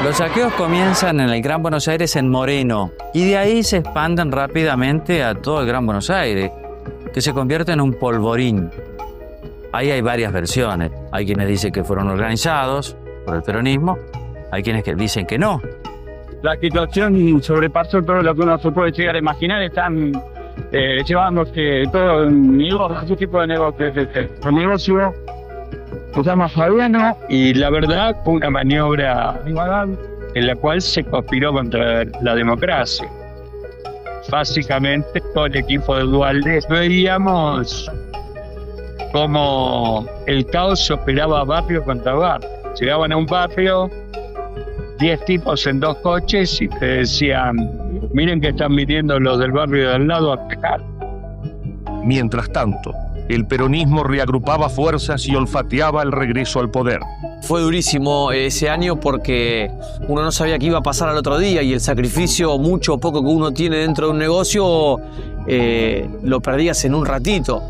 Los saqueos comienzan en el Gran Buenos Aires, en Moreno, y de ahí se expanden rápidamente a todo el Gran Buenos Aires, que se convierte en un polvorín. Ahí hay varias versiones. Hay quienes dicen que fueron organizados por el peronismo, hay quienes que dicen que no. La situación sobrepasó todo lo que uno se puede llegar a imaginar. Están llevándose todo ese tipo de negocios. El negocio se llama Fabiano y la verdad fue una maniobra en la cual se conspiró contra la democracia. Básicamente todo el equipo de Duhalde veíamos como el caos operaba barrio contra barrio. Llegaban a un barrio 10 tipos en 2 coches y te decían: miren que están viniendo los del barrio de al lado a pegar. Mientras tanto, el peronismo reagrupaba fuerzas y olfateaba el regreso al poder. Fue durísimo ese año porque uno no sabía qué iba a pasar al otro día y el sacrificio, mucho o poco que uno tiene dentro de un negocio, lo perdías en un ratito.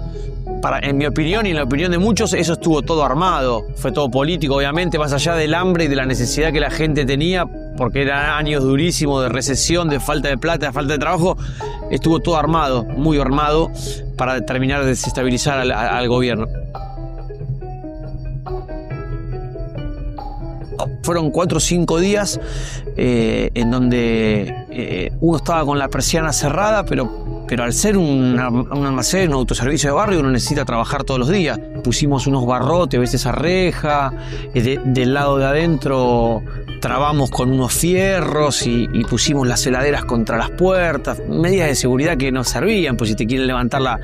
En mi opinión y en la opinión de muchos, eso estuvo todo armado. Fue todo político, obviamente, más allá del hambre y de la necesidad que la gente tenía, porque eran años durísimos de recesión, de falta de plata, de falta de trabajo. Estuvo todo armado, muy armado, para terminar de desestabilizar al gobierno. Fueron 4 o 5 días en donde uno estaba con la persiana cerrada, pero al ser un almacén, un autoservicio de barrio, uno necesita trabajar todos los días. Pusimos unos barrotes, a veces a reja, del lado de adentro trabamos con unos fierros y pusimos las heladeras contra las puertas, medidas de seguridad que no servían, pues si te quieren levantar la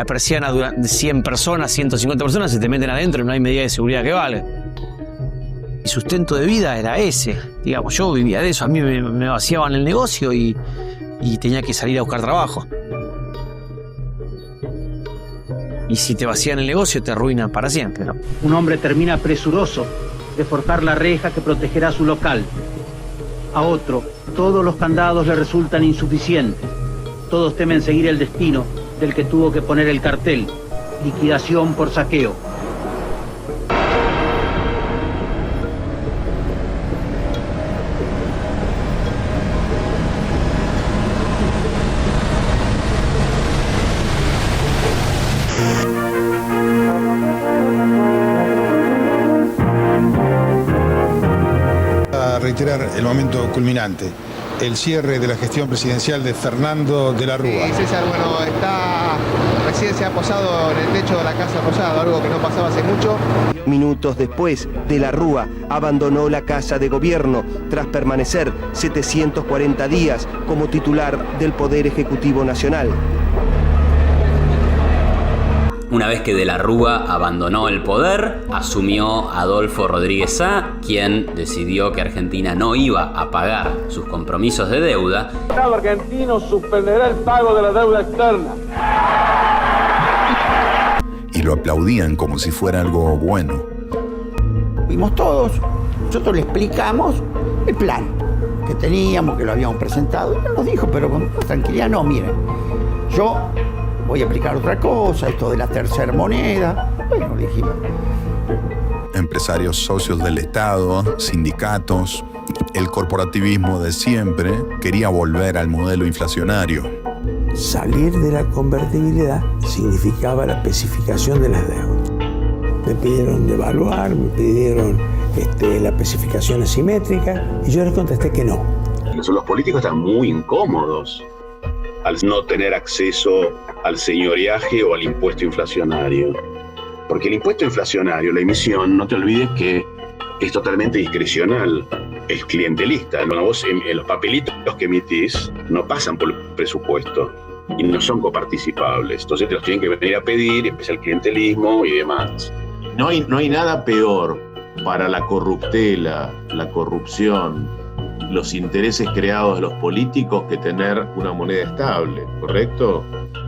persiana de 100 personas, 150 personas, se te meten adentro y no hay medida de seguridad que valga. Mi sustento de vida era ese, digamos, yo vivía de eso, a mí me vaciaban el negocio y tenía que salir a buscar trabajo. Y si te vacían el negocio te arruinan para siempre, ¿no? Un hombre termina presuroso de forjar la reja que protegerá su local. A otro, todos los candados le resultan insuficientes. Todos temen seguir el destino del que tuvo que poner el cartel: liquidación por saqueo. Reiterar el momento culminante, el cierre de la gestión presidencial de Fernando de la Rúa. Sí, César, bueno, recién se ha posado en el techo de la Casa Rosada, algo que no pasaba hace mucho. Minutos después, de la Rúa abandonó la Casa de Gobierno tras permanecer 740 días como titular del Poder Ejecutivo Nacional. Una vez que De la Rúa abandonó el poder, asumió Adolfo Rodríguez Sá, quien decidió que Argentina no iba a pagar sus compromisos de deuda. El Estado argentino suspenderá el pago de la deuda externa. Y lo aplaudían como si fuera algo bueno. Vimos todos, nosotros le explicamos el plan que teníamos, que lo habíamos presentado, y él nos dijo, pero con tranquilidad, no, miren, yo voy a aplicar otra cosa, esto de la tercera moneda. Bueno, le dijimos. Empresarios socios del Estado, sindicatos, el corporativismo de siempre quería volver al modelo inflacionario. Salir de la convertibilidad significaba la especificación de las deudas. Me pidieron devaluar, me pidieron la especificación asimétrica y yo les contesté que no. Los políticos están muy incómodos al no tener acceso al señoreaje o al impuesto inflacionario. Porque el impuesto inflacionario, la emisión, no te olvides que es totalmente discrecional, es clientelista. Vos en los papelitos que emitís no pasan por el presupuesto. y no son coparticipables. Entonces te los tienen que venir a pedir, empieza el clientelismo y demás. No hay nada peor para la corruptela, la corrupción, los intereses creados de los políticos que tener una moneda estable, ¿correcto?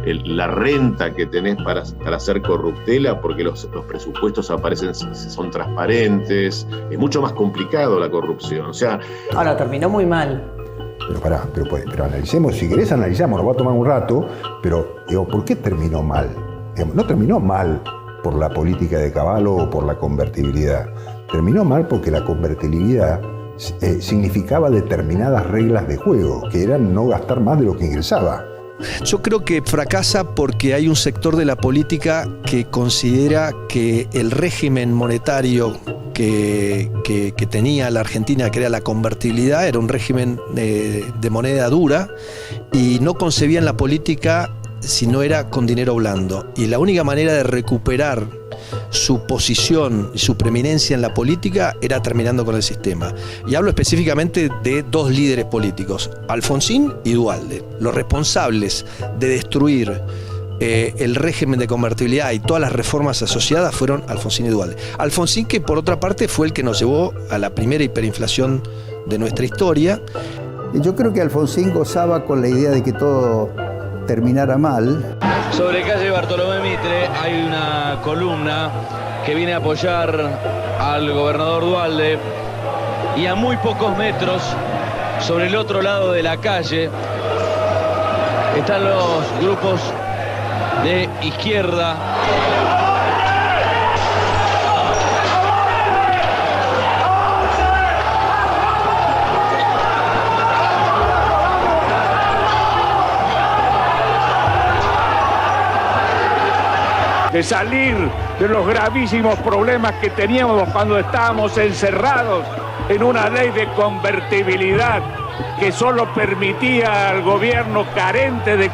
La renta que tenés para hacer corruptela, porque los presupuestos son transparentes, es mucho más complicado la corrupción. O sea, ahora terminó muy mal. Pero analicemos, si querés analizamos, nos va a tomar un rato, pero digo, ¿por qué terminó mal? No terminó mal por la política de Cavallo o por la convertibilidad. Terminó mal porque la convertibilidad significaba determinadas reglas de juego, que eran no gastar más de lo que ingresaba. Yo creo que fracasa porque hay un sector de la política que considera que el régimen monetario que tenía la Argentina, que era la convertibilidad, era un régimen de moneda dura y no concebían la política si no era con dinero blando. Y la única manera de recuperar su posición y su preeminencia en la política era terminando con el sistema. Y hablo específicamente de dos líderes políticos, Alfonsín y Duhalde. Los responsables de destruir el régimen de convertibilidad y todas las reformas asociadas fueron Alfonsín y Duhalde. Alfonsín, que por otra parte fue el que nos llevó a la primera hiperinflación de nuestra historia. Yo creo que Alfonsín gozaba con la idea de que todo terminara mal. Sobre calle Bartolomé Mitre hay una columna que viene a apoyar al gobernador Duhalde y a muy pocos metros, sobre el otro lado de la calle, están los grupos de izquierda. De salir de los gravísimos problemas que teníamos cuando estábamos encerrados en una ley de convertibilidad que solo permitía al gobierno carente de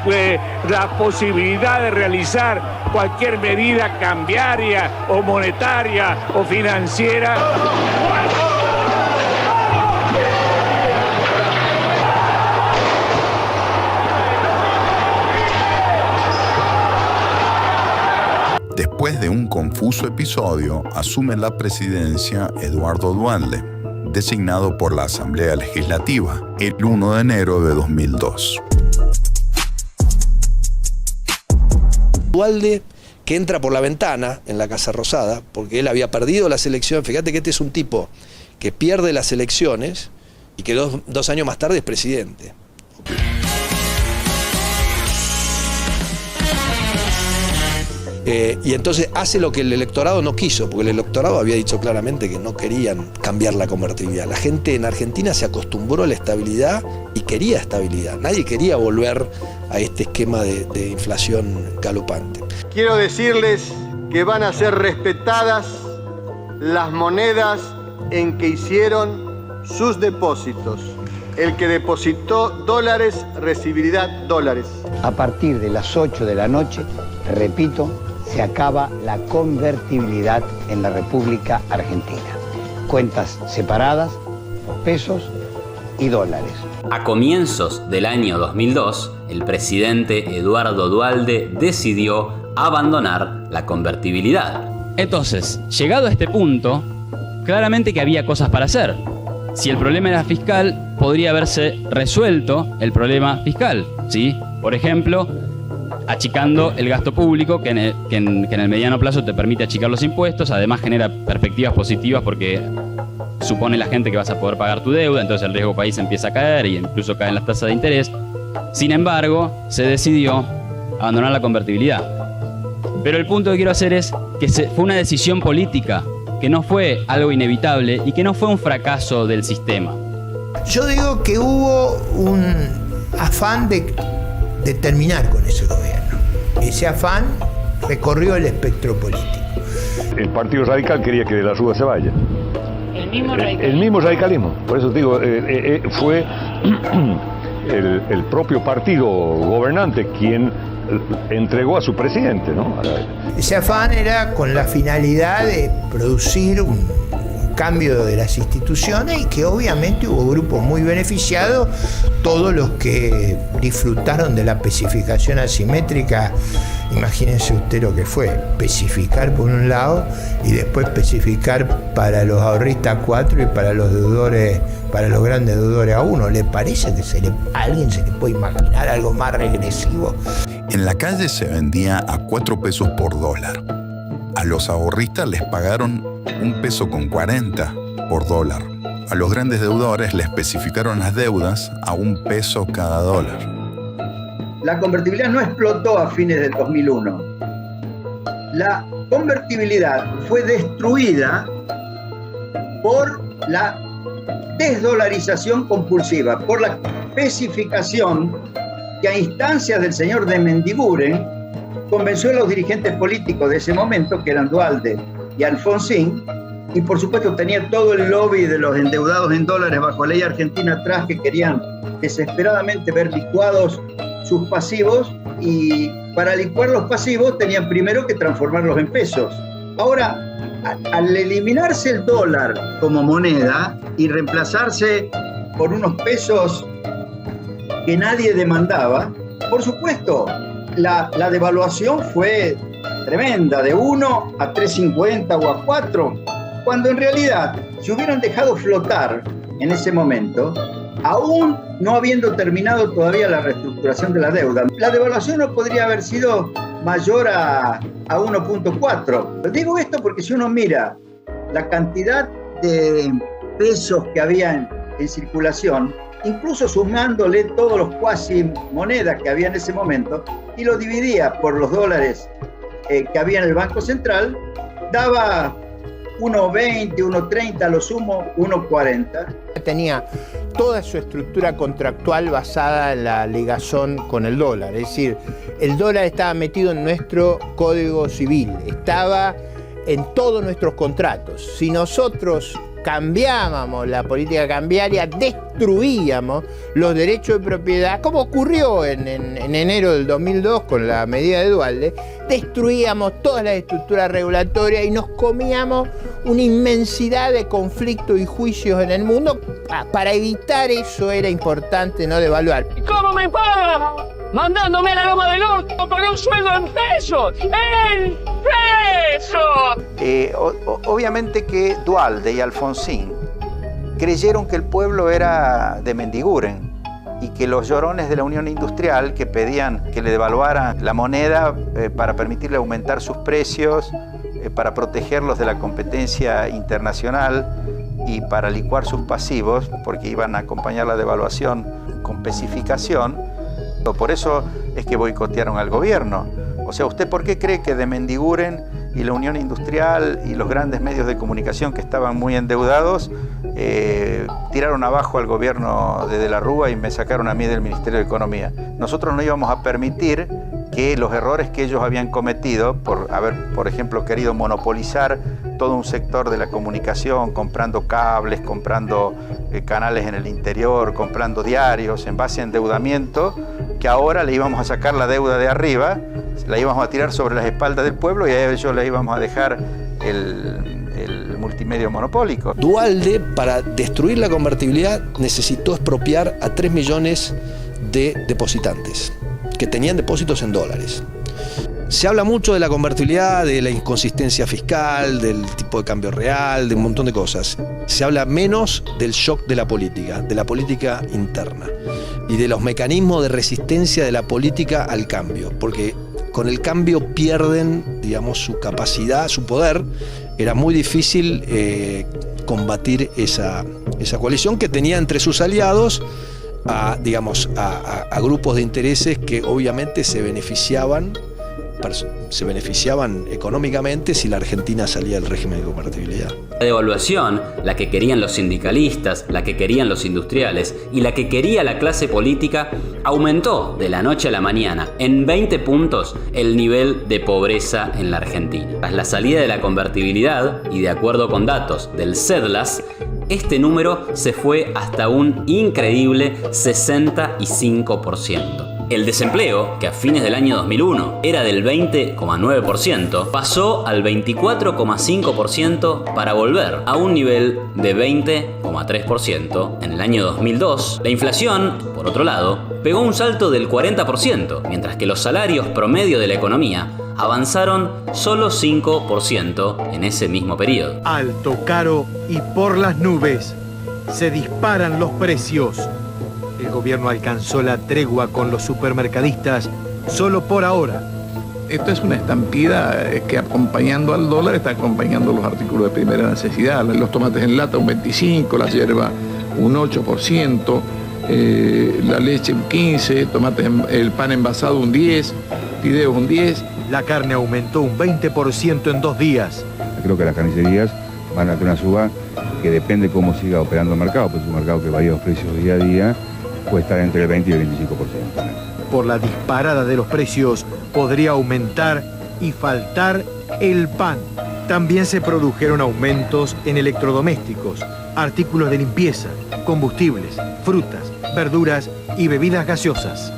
la posibilidad de realizar cualquier medida cambiaria o monetaria o financiera. Después de un confuso episodio, asume la presidencia Eduardo Duhalde, designado por la Asamblea Legislativa el 1 de enero de 2002. Duhalde, que entra por la ventana en la Casa Rosada, porque él había perdido las elecciones. Fíjate que este es un tipo que pierde las elecciones y que dos años más tarde es presidente. Y entonces hace lo que el electorado no quiso, porque el electorado había dicho claramente que no querían cambiar la convertibilidad. La gente en Argentina se acostumbró a la estabilidad y quería estabilidad. Nadie quería volver a este esquema de inflación galopante. Quiero decirles que van a ser respetadas las monedas en que hicieron sus depósitos. El que depositó dólares recibirá dólares. A partir de las 8 de la noche, repito, se acaba la convertibilidad en la República Argentina. Cuentas separadas por pesos y dólares. A comienzos del año 2002, el presidente Eduardo Duhalde decidió abandonar la convertibilidad. Entonces, llegado a este punto, claramente que había cosas para hacer. Si el problema era fiscal, podría haberse resuelto el problema fiscal, ¿sí? Por ejemplo, achicando el gasto público, que en el mediano plazo te permite achicar los impuestos, además genera perspectivas positivas porque supone la gente que vas a poder pagar tu deuda, entonces el riesgo país empieza a caer y incluso caen las tasas de interés. Sin embargo, se decidió abandonar la convertibilidad. Pero el punto que quiero hacer es que fue una decisión política, que no fue algo inevitable y que no fue un fracaso del sistema. Yo digo que hubo un afán de terminar con ese gobierno. Ese afán recorrió el espectro político. El Partido Radical quería que de la Rúa se vaya. El mismo radicalismo. Por eso digo, fue el propio partido gobernante quien entregó a su presidente, ¿no? Ese afán era con la finalidad de producir un cambio de las instituciones y que obviamente hubo grupos muy beneficiados, todos los que disfrutaron de la especificación asimétrica. Imagínense usted lo que fue, especificar por un lado y después especificar para los ahorristas 4 y para los deudores, para los grandes deudores a 1. ¿Le parece que a alguien se le puede imaginar algo más regresivo? En la calle se vendía a 4 pesos por dólar. A los ahorristas les pagaron 1,40 pesos por dólar. A los grandes deudores les especificaron las deudas a 1 peso cada dólar. La convertibilidad no explotó a fines del 2001. La convertibilidad fue destruida por la desdolarización compulsiva, por la especificación que a instancias del señor de Mendiguren convenció a los dirigentes políticos de ese momento, que eran Duhalde y Alfonsín, y por supuesto tenía todo el lobby de los endeudados en dólares bajo ley argentina atrás, que querían desesperadamente ver licuados sus pasivos, y para licuar los pasivos tenían primero que transformarlos en pesos. Ahora, al eliminarse el dólar como moneda y reemplazarse por unos pesos que nadie demandaba, por supuesto, la devaluación fue tremenda, de 1 a 3.50 o a 4, cuando en realidad, si hubieran dejado flotar en ese momento, aún no habiendo terminado todavía la reestructuración de la deuda, la devaluación no podría haber sido mayor a 1.4. Digo esto porque si uno mira la cantidad de pesos que había en circulación, incluso sumándole todos los cuasi monedas que había en ese momento, y lo dividía por los dólares que había en el Banco Central, daba 1.20, 1.30, a lo sumo 1.40. Tenía toda su estructura contractual basada en la ligazón con el dólar, es decir, el dólar estaba metido en nuestro Código Civil, estaba en todos nuestros contratos. Si nosotros cambiábamos la política cambiaria, destruíamos los derechos de propiedad, como ocurrió en enero del 2002 con la medida de Duhalde, destruíamos todas las estructuras regulatorias y nos comíamos una inmensidad de conflictos y juicios en el mundo. Para evitar eso era importante no devaluar. ¿Cómo me pagan? Mandándome a la Loma del Orto con un sueldo en pesos. ¡En pesos! Obviamente que Duhalde y Alfonsín creyeron que el pueblo era de Mendiguren y que los llorones de la Unión Industrial, que pedían que le devaluaran la moneda para permitirle aumentar sus precios, para protegerlos de la competencia internacional y para licuar sus pasivos, porque iban a acompañar la devaluación con especificación. Por eso es que boicotearon al gobierno. O sea, ¿usted por qué cree que de Mendiguren y la Unión Industrial y los grandes medios de comunicación que estaban muy endeudados tiraron abajo al gobierno de la Rúa y me sacaron a mí del Ministerio de Economía? Nosotros no íbamos a permitir que los errores que ellos habían cometido por haber, por ejemplo, querido monopolizar todo un sector de la comunicación, comprando cables, comprando canales en el interior, comprando diarios en base a endeudamiento, que ahora le íbamos a sacar la deuda de arriba, la íbamos a tirar sobre las espaldas del pueblo y a ellos le íbamos a dejar el multimedio monopólico. Duhalde, para destruir la convertibilidad, necesitó expropiar a 3 millones de depositantes que tenían depósitos en dólares. Se habla mucho de la convertibilidad, de la inconsistencia fiscal, del tipo de cambio real, de un montón de cosas. Se habla menos del shock de la política interna y de los mecanismos de resistencia de la política al cambio, porque con el cambio pierden, digamos, su capacidad, su poder. Era muy difícil combatir esa coalición que tenía entre sus aliados a grupos de intereses que obviamente se beneficiaban económicamente si la Argentina salía del régimen de convertibilidad. La devaluación, la que querían los sindicalistas, la que querían los industriales y la que quería la clase política, aumentó de la noche a la mañana en 20 puntos el nivel de pobreza en la Argentina. Tras la salida de la convertibilidad y de acuerdo con datos del CEDLAS, este número se fue hasta un increíble 65%. El desempleo, que a fines del año 2001 era del 20,9%, pasó al 24,5% para volver a un nivel de 20,3% en el año 2002. La inflación, por otro lado, pegó un salto del 40%, mientras que los salarios promedio de la economía avanzaron solo 5% en ese mismo periodo. Alto, caro y por las nubes. Se disparan los precios. El gobierno alcanzó la tregua con los supermercadistas solo por ahora. Esto es una estampida que acompañando al dólar está acompañando los artículos de primera necesidad. Los tomates en lata un 25%, la yerba un 8%, la leche un 15%, el pan envasado un 10%, fideos un 10%. La carne aumentó un 20% en 2 días. Creo que las carnicerías van a tener una suba que depende cómo siga operando el mercado, pues es un mercado que varía los precios día a día, puede estar entre el 20 y el 25%. Por la disparada de los precios podría aumentar y faltar el pan. También se produjeron aumentos en electrodomésticos, artículos de limpieza, combustibles, frutas, verduras y bebidas gaseosas.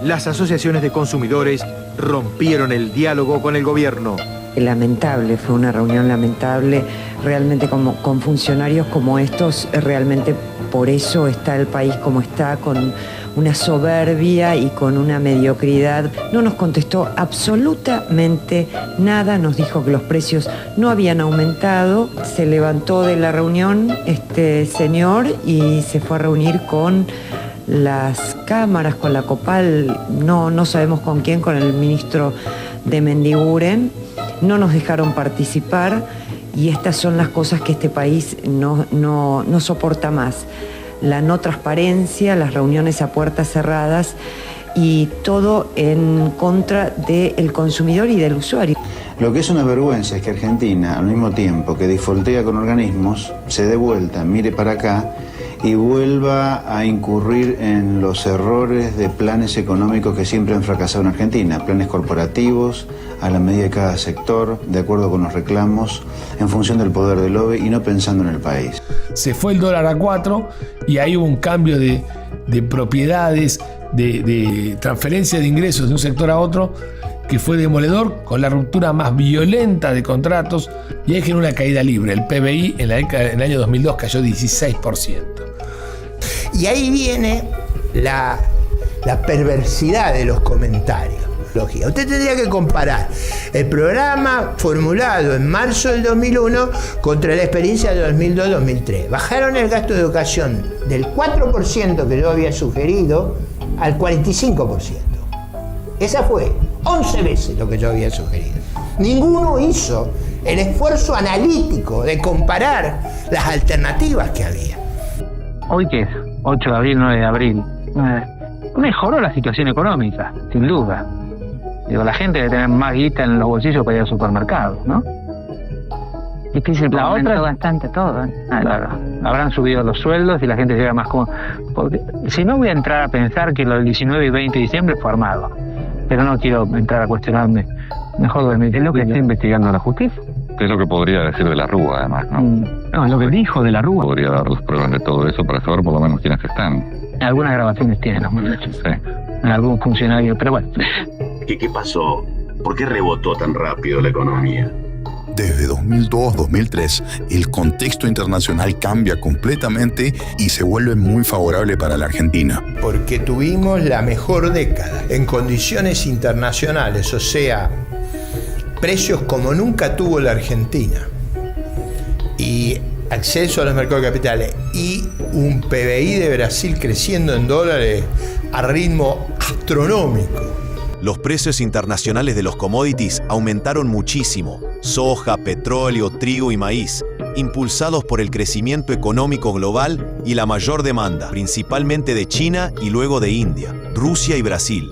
Las asociaciones de consumidores rompieron el diálogo con el gobierno. Lamentable, fue una reunión lamentable, realmente con funcionarios como estos, realmente por eso está el país como está, con una soberbia y con una mediocridad. No nos contestó absolutamente nada, nos dijo que los precios no habían aumentado. Se levantó de la reunión este señor y se fue a reunir con las cámaras, con la COPAL, no sabemos con quién, con el ministro de Mendiguren. No nos dejaron participar y estas son las cosas que este país no soporta más. La no transparencia, las reuniones a puertas cerradas y todo en contra del consumidor y del usuario. Lo que es una vergüenza es que Argentina, al mismo tiempo que defaultea con organismos, se dé vuelta, mire para acá y vuelva a incurrir en los errores de planes económicos que siempre han fracasado en Argentina, planes corporativos, a la medida de cada sector, de acuerdo con los reclamos, en función del poder del lobby y no pensando en el país. Se fue el dólar a 4 y ahí hubo un cambio de propiedades, de transferencia de ingresos de un sector a otro, que fue demoledor, con la ruptura más violenta de contratos, y ahí generó una caída libre. El PBI en el año 2002 cayó 16%. Y ahí viene la perversidad de los comentarios. Usted tendría que comparar el programa formulado en marzo del 2001 contra la experiencia de 2002-2003. Bajaron el gasto de educación del 4% que yo había sugerido al 45%. Esa fue 11 veces lo que yo había sugerido. Ninguno hizo el esfuerzo analítico de comparar las alternativas que había. ¿Hoy qué es? 8 de abril, 9 de abril. Mejoró la situación económica, sin duda. Digo, la gente debe tener más guita en los bolsillos para ir al supermercado, ¿no? Difícil, la otra es bastante todo. Claro, habrán subido los sueldos y la gente llega más cómoda. Porque si no, voy a entrar a pensar que lo del 19 y 20 de diciembre fue armado. Pero no quiero entrar a cuestionarme. Mejor es lo que está investigando la justicia. ¿Qué es lo que podría decir de la Rúa, además, no? No, es lo que dijo de la Rúa. Podría dar las pruebas de todo eso para saber por lo menos quiénes están. Algunas grabaciones tienen los muchachos. Sí. Algún funcionario, pero bueno. ¿Qué pasó? ¿Por qué rebotó tan rápido la economía? Desde 2002-2003, el contexto internacional cambia completamente y se vuelve muy favorable para la Argentina. Porque tuvimos la mejor década en condiciones internacionales, o sea, precios como nunca tuvo la Argentina, y acceso a los mercados de capitales, y un PBI de Brasil creciendo en dólares a ritmo astronómico. Los precios internacionales de los commodities aumentaron muchísimo: soja, petróleo, trigo y maíz, impulsados por el crecimiento económico global y la mayor demanda, principalmente de China y luego de India, Rusia y Brasil.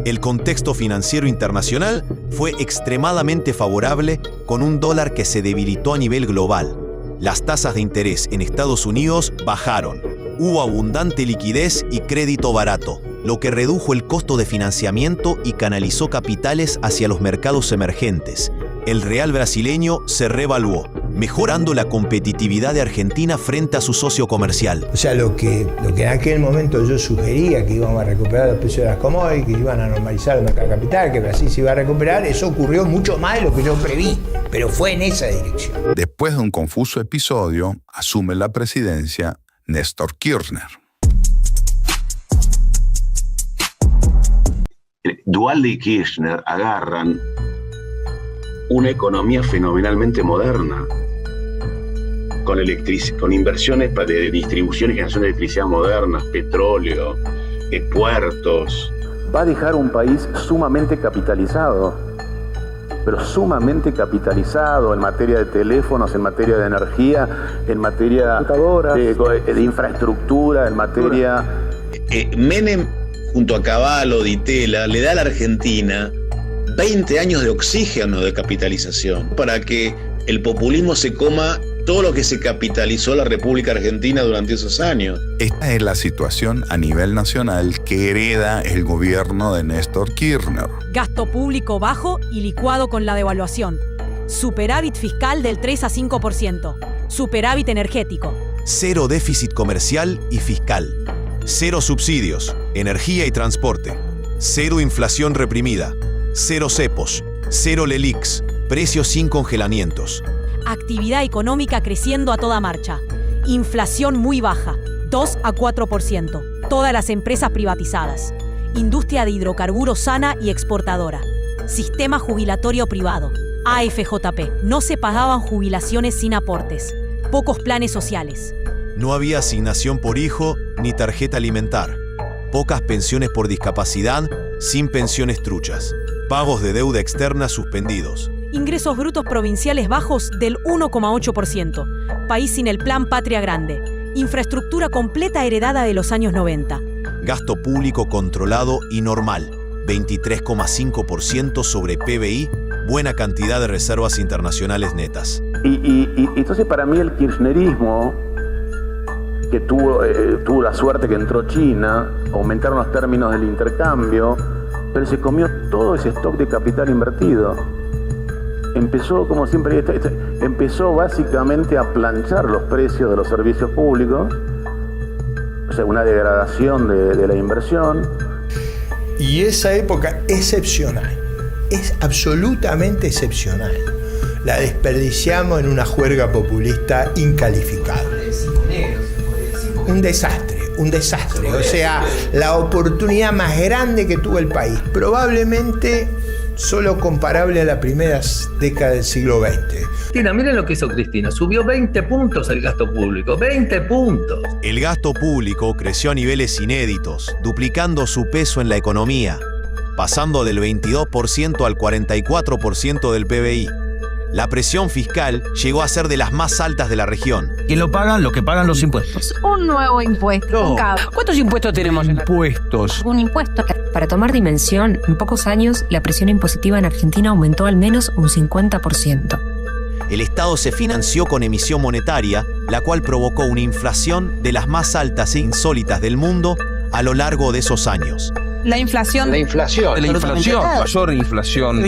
El contexto financiero internacional fue extremadamente favorable, con un dólar que se debilitó a nivel global. Las tasas de interés en Estados Unidos bajaron. Hubo abundante liquidez y crédito barato, lo que redujo el costo de financiamiento y canalizó capitales hacia los mercados emergentes. El real brasileño se revaluó. mejorando la competitividad de Argentina frente a su socio comercial. O sea, lo que en aquel momento yo sugería, que íbamos a recuperar los precios de las commodities, que iban a normalizar el mercado capital, que Brasil se iba a recuperar, eso ocurrió mucho más de lo que yo preví, pero fue en esa dirección. Después de un confuso episodio, asume la presidencia Néstor Kirchner. Duhalde y Kirchner agarran una economía fenomenalmente moderna, con inversiones de distribución y generación de electricidad modernas, petróleo, puertos. Va a dejar un país sumamente capitalizado, pero sumamente capitalizado en materia de teléfonos, en materia de energía, en materia de infraestructura, en materia... Menem, junto a Cavallo, Di Tella, le da a la Argentina 20 años de oxígeno de capitalización para que el populismo se coma todo lo que se capitalizó la República Argentina durante esos años. Esta es la situación a nivel nacional que hereda el gobierno de Néstor Kirchner. Gasto público bajo y licuado con la devaluación. Superávit fiscal del 3 a 5%. Superávit energético. Cero déficit comercial y fiscal. Cero subsidios, energía y transporte. Cero inflación reprimida. Cero cepos. Cero LELIQs. Precios sin congelamientos. Actividad económica creciendo a toda marcha. Inflación muy baja, 2 a 4%. Todas las empresas privatizadas. Industria de hidrocarburos sana y exportadora. Sistema jubilatorio privado. AFJP. No se pagaban jubilaciones sin aportes. Pocos planes sociales. No había asignación por hijo ni tarjeta alimentar. Pocas pensiones por discapacidad, sin pensiones truchas. Pagos de deuda externa suspendidos. Ingresos brutos provinciales bajos del 1,8%. País sin el Plan Patria Grande. Infraestructura completa heredada de los años 90. Gasto público controlado y normal. 23,5% sobre PBI. Buena cantidad de reservas internacionales netas. Y entonces para mí el kirchnerismo, que tuvo la suerte que entró China, aumentaron los términos del intercambio, pero se comió todo ese stock de capital invertido. Empezó, como siempre, empezó básicamente a planchar los precios de los servicios públicos, o sea, una degradación de la inversión. Y esa época excepcional, es absolutamente excepcional. La desperdiciamos en una juerga populista incalificable. Un desastre. O sea, la oportunidad más grande que tuvo el país, probablemente solo comparable a las primeras décadas del siglo XX. Cristina, miren lo que hizo Cristina. Subió 20 puntos el gasto público. 20 puntos. El gasto público creció a niveles inéditos, duplicando su peso en la economía, pasando del 22% al 44% del PBI. La presión fiscal llegó a ser de las más altas de la región. ¿Quién lo pagan? Los que pagan los impuestos. Un nuevo impuesto. ¿Cuántos impuestos tenemos? Impuestos. Un impuesto. Para tomar dimensión, en pocos años la presión impositiva en Argentina aumentó al menos un 50%. El Estado se financió con emisión monetaria, la cual provocó una inflación de las más altas e insólitas del mundo a lo largo de esos años. La inflación. Mayor inflación.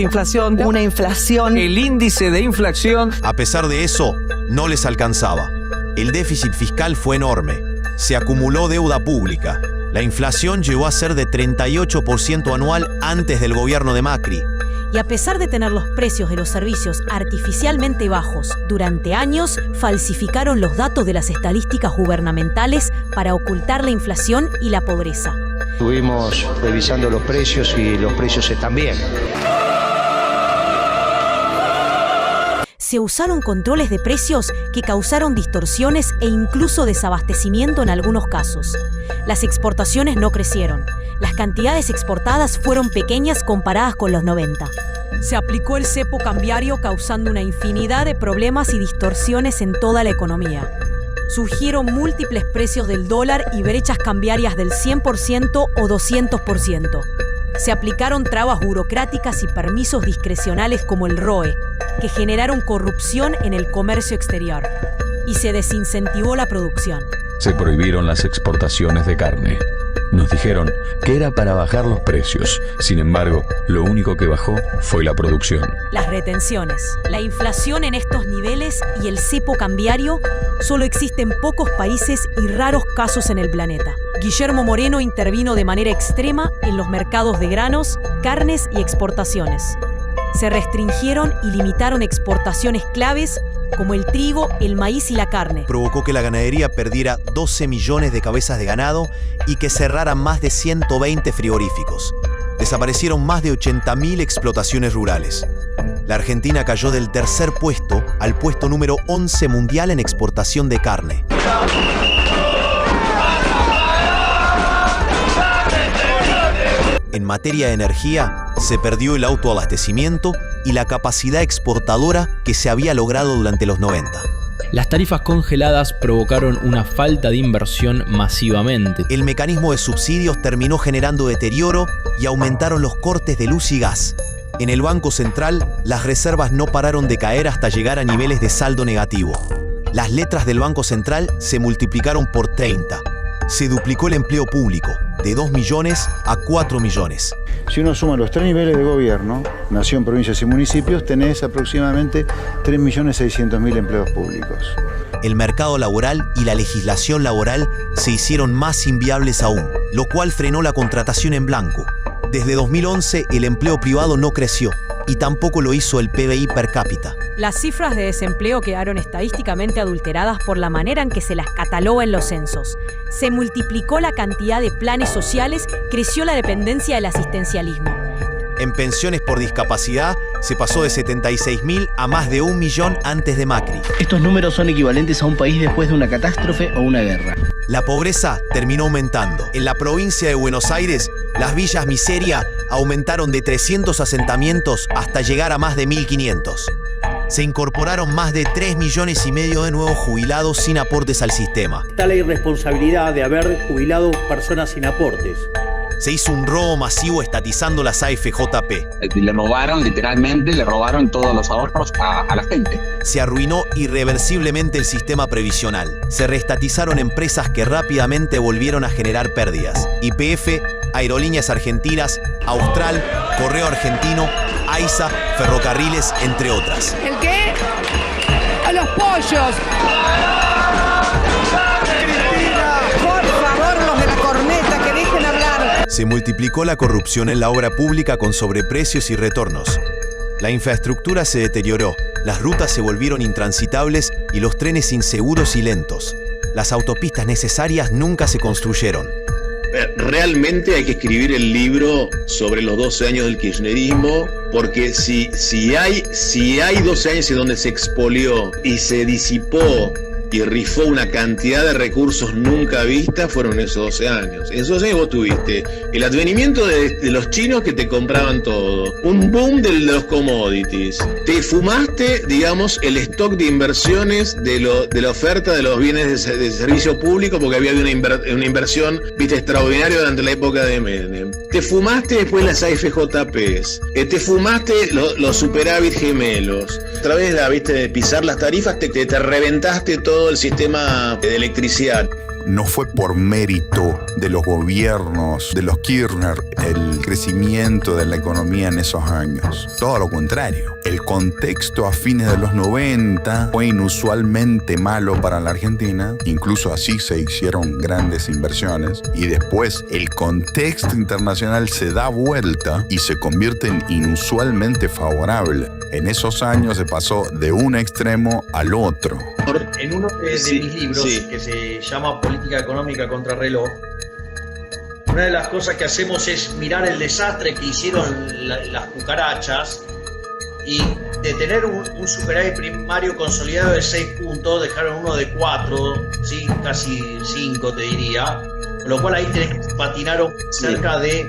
Una inflación. El índice de inflación. A pesar de eso, no les alcanzaba. El déficit fiscal fue enorme. Se acumuló deuda pública. La inflación llegó a ser de 38% anual antes del gobierno de Macri. Y a pesar de tener los precios de los servicios artificialmente bajos, durante años falsificaron los datos de las estadísticas gubernamentales para ocultar la inflación y la pobreza. Estuvimos revisando los precios y los precios están bien. Se usaron controles de precios que causaron distorsiones e incluso desabastecimiento en algunos casos. Las exportaciones no crecieron. Las cantidades exportadas fueron pequeñas comparadas con los 90. Se aplicó el cepo cambiario causando una infinidad de problemas y distorsiones en toda la economía. Surgieron múltiples precios del dólar y brechas cambiarias del 100% o 200%. Se aplicaron trabas burocráticas y permisos discrecionales como el ROE, que generaron corrupción en el comercio exterior. Y se desincentivó la producción. Se prohibieron las exportaciones de carne. Nos dijeron que era para bajar los precios. Sin embargo, lo único que bajó fue la producción. Las retenciones, la inflación en estos niveles y el cepo cambiario solo existen en pocos países y raros casos en el planeta. Guillermo Moreno intervino de manera extrema en los mercados de granos, carnes y exportaciones. Se restringieron y limitaron exportaciones claves como el trigo, el maíz y la carne. Provocó que la ganadería perdiera 12 millones de cabezas de ganado y que cerraran más de 120 frigoríficos. Desaparecieron más de 80.000 explotaciones rurales. La Argentina cayó del tercer puesto al puesto número 11 mundial en exportación de carne. En materia de energía, se perdió el autoabastecimiento y la capacidad exportadora que se había logrado durante los 90. Las tarifas congeladas provocaron una falta de inversión masivamente. El mecanismo de subsidios terminó generando deterioro y aumentaron los cortes de luz y gas. En el Banco Central, las reservas no pararon de caer hasta llegar a niveles de saldo negativo. Las letras del Banco Central se multiplicaron por 30. Se duplicó el empleo público, de 2 millones a 4 millones. Si uno suma los 3 niveles de gobierno, nación, provincias y municipios, tenés aproximadamente 3.600.000 empleos públicos. El mercado laboral y la legislación laboral se hicieron más inviables aún, lo cual frenó la contratación en blanco. Desde 2011 el empleo privado no creció y tampoco lo hizo el PBI per cápita. Las cifras de desempleo quedaron estadísticamente adulteradas por la manera en que se las cataloga en los censos. Se multiplicó la cantidad de planes sociales, creció la dependencia del asistencialismo. En pensiones por discapacidad se pasó de 76.000 a más de 1 millón antes de Macri. Estos números son equivalentes a un país después de una catástrofe o una guerra. La pobreza terminó aumentando. En la provincia de Buenos Aires, las villas miseria aumentaron de 300 asentamientos hasta llegar a más de 1.500. Se incorporaron más de 3,5 millones de nuevos jubilados sin aportes al sistema. Está la irresponsabilidad de haber jubilado personas sin aportes. Se hizo un robo masivo estatizando las AFJP. Le robaron, literalmente, le robaron todos los ahorros a la gente. Se arruinó irreversiblemente el sistema previsional. Se reestatizaron empresas que rápidamente volvieron a generar pérdidas. YPF, Aerolíneas Argentinas, Austral, Correo Argentino, AISA, Ferrocarriles, entre otras. ¿El qué? ¡A los pollos! Se multiplicó la corrupción en la obra pública con sobreprecios y retornos. La infraestructura se deterioró, las rutas se volvieron intransitables y los trenes inseguros y lentos. Las autopistas necesarias nunca se construyeron. Realmente hay que escribir el libro sobre los 12 años del kirchnerismo, porque si hay 12 años en donde se expolió y se disipó y rifó una cantidad de recursos nunca vistas, fueron esos 12 años. En esos años vos tuviste el advenimiento de los chinos que te compraban todo, un boom de los commodities, te fumaste, digamos, el stock de inversiones de la oferta de los bienes de servicio público, porque había una inversión, viste, extraordinaria durante la época de Menem. Te fumaste después las AFJPs, te fumaste los superávit gemelos. A través de pisar las tarifas te reventaste todo el sistema de electricidad. No fue por mérito de los gobiernos, de los Kirchner, el crecimiento de la economía en esos años. Todo lo contrario. El contexto a fines de los 90 fue inusualmente malo para la Argentina. Incluso así se hicieron grandes inversiones. Y después el contexto internacional se da vuelta y se convierte en inusualmente favorable. En esos años se pasó de un extremo al otro. En uno de mis libros, que se llama Política Económica contra Reloj, una de las cosas que hacemos es mirar el desastre que hicieron las cucarachas y de tener un superávit primario consolidado de 6 puntos, dejaron uno de 4, ¿sí? Casi 5 te diría, con lo cual ahí patinaron cerca de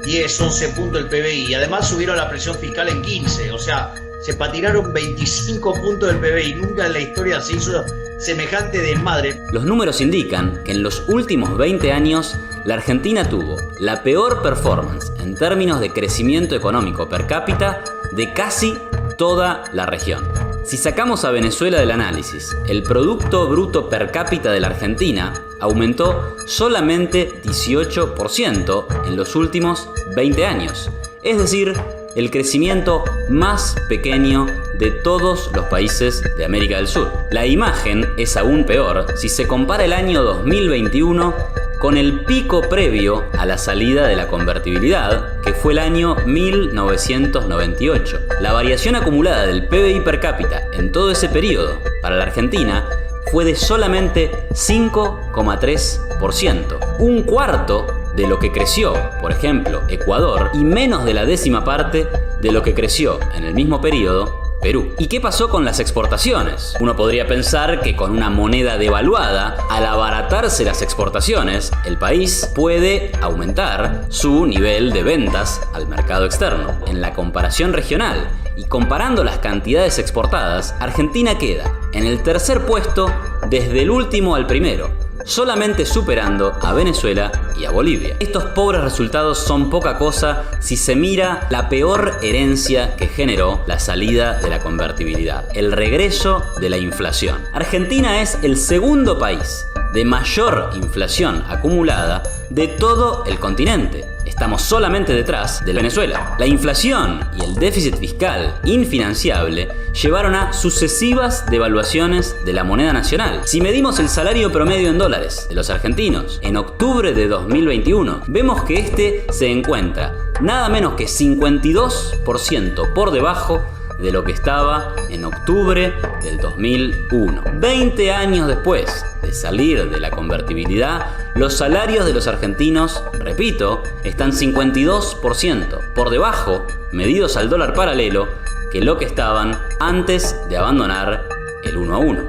10, 11 puntos el PBI y además subieron la presión fiscal en 15, o sea, se patinaron 25 puntos del PBI, nunca en la historia se hizo semejante desmadre. Los números indican que en los últimos 20 años la Argentina tuvo la peor performance en términos de crecimiento económico per cápita de casi toda la región. Si sacamos a Venezuela del análisis, el Producto Bruto Per Cápita de la Argentina aumentó solamente 18% en los últimos 20 años. Es decir, el crecimiento más pequeño de todos los países de América del Sur. La imagen es aún peor si se compara el año 2021 con el pico previo a la salida de la convertibilidad, que fue el año 1998. La variación acumulada del PBI per cápita en todo ese periodo para la Argentina fue de solamente 5,3%. Un cuarto de lo que creció, por ejemplo, Ecuador, y menos de la décima parte de lo que creció en el mismo periodo Perú. ¿Y qué pasó con las exportaciones? Uno podría pensar que con una moneda devaluada, al abaratarse las exportaciones, el país puede aumentar su nivel de ventas al mercado externo. En la comparación regional y comparando las cantidades exportadas, Argentina queda en el tercer puesto desde el último al primero, solamente superando a Venezuela y a Bolivia. Estos pobres resultados son poca cosa si se mira la peor herencia que generó la salida de la convertibilidad, el regreso de la inflación. Argentina es el segundo país de mayor inflación acumulada de todo el continente. Estamos solamente detrás de Venezuela. La inflación y el déficit fiscal infinanciable llevaron a sucesivas devaluaciones de la moneda nacional. Si medimos el salario promedio en dólares de los argentinos en octubre de 2021, vemos que este se encuentra nada menos que 52% por debajo de lo que estaba en octubre del 2001. 20 años después de salir de la convertibilidad, los salarios de los argentinos, repito, están 52% por debajo, medidos al dólar paralelo, que lo que estaban antes de abandonar el 1 a 1.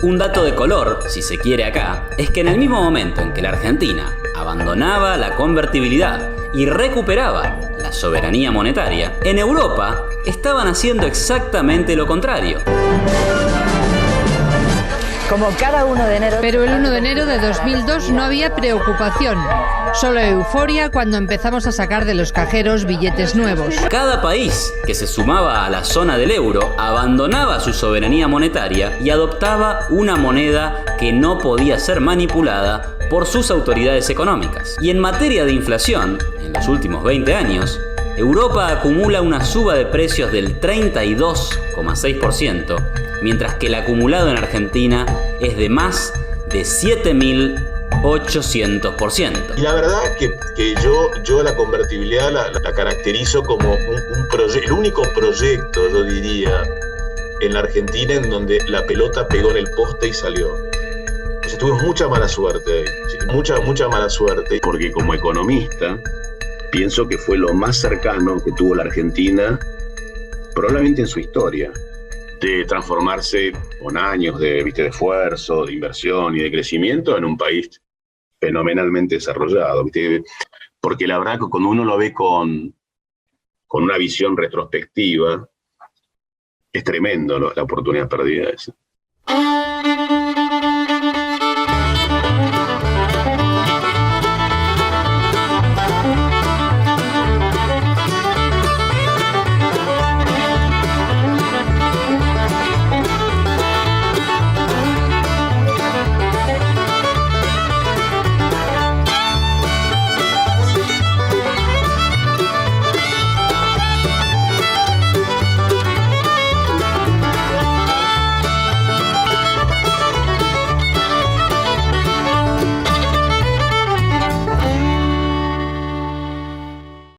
Un dato de color, si se quiere acá, es que en el mismo momento en que la Argentina abandonaba la convertibilidad y recuperaba la soberanía monetaria, en Europa estaban haciendo exactamente lo contrario. Como cada 1 de enero. Pero el 1 de enero de 2002 no había preocupación, solo euforia cuando empezamos a sacar de los cajeros billetes nuevos. Cada país que se sumaba a la zona del euro abandonaba su soberanía monetaria y adoptaba una moneda que no podía ser manipulada por sus autoridades económicas. Y en materia de inflación, en los últimos 20 años, Europa acumula una suba de precios del 32,6%, mientras que el acumulado en Argentina es de más de 7.800%. Y la verdad que yo la convertibilidad la caracterizo como el único proyecto, yo diría, en la Argentina en donde la pelota pegó en el poste y salió. O sea, tuvimos mucha mala suerte, sí, mucha mala suerte. Porque como economista, pienso que fue lo más cercano que tuvo la Argentina, probablemente en su historia, de transformarse con años de esfuerzo, de inversión y de crecimiento en un país fenomenalmente desarrollado. ¿Viste? Porque la verdad que cuando uno lo ve con una visión retrospectiva, es tremendo la oportunidad perdida esa.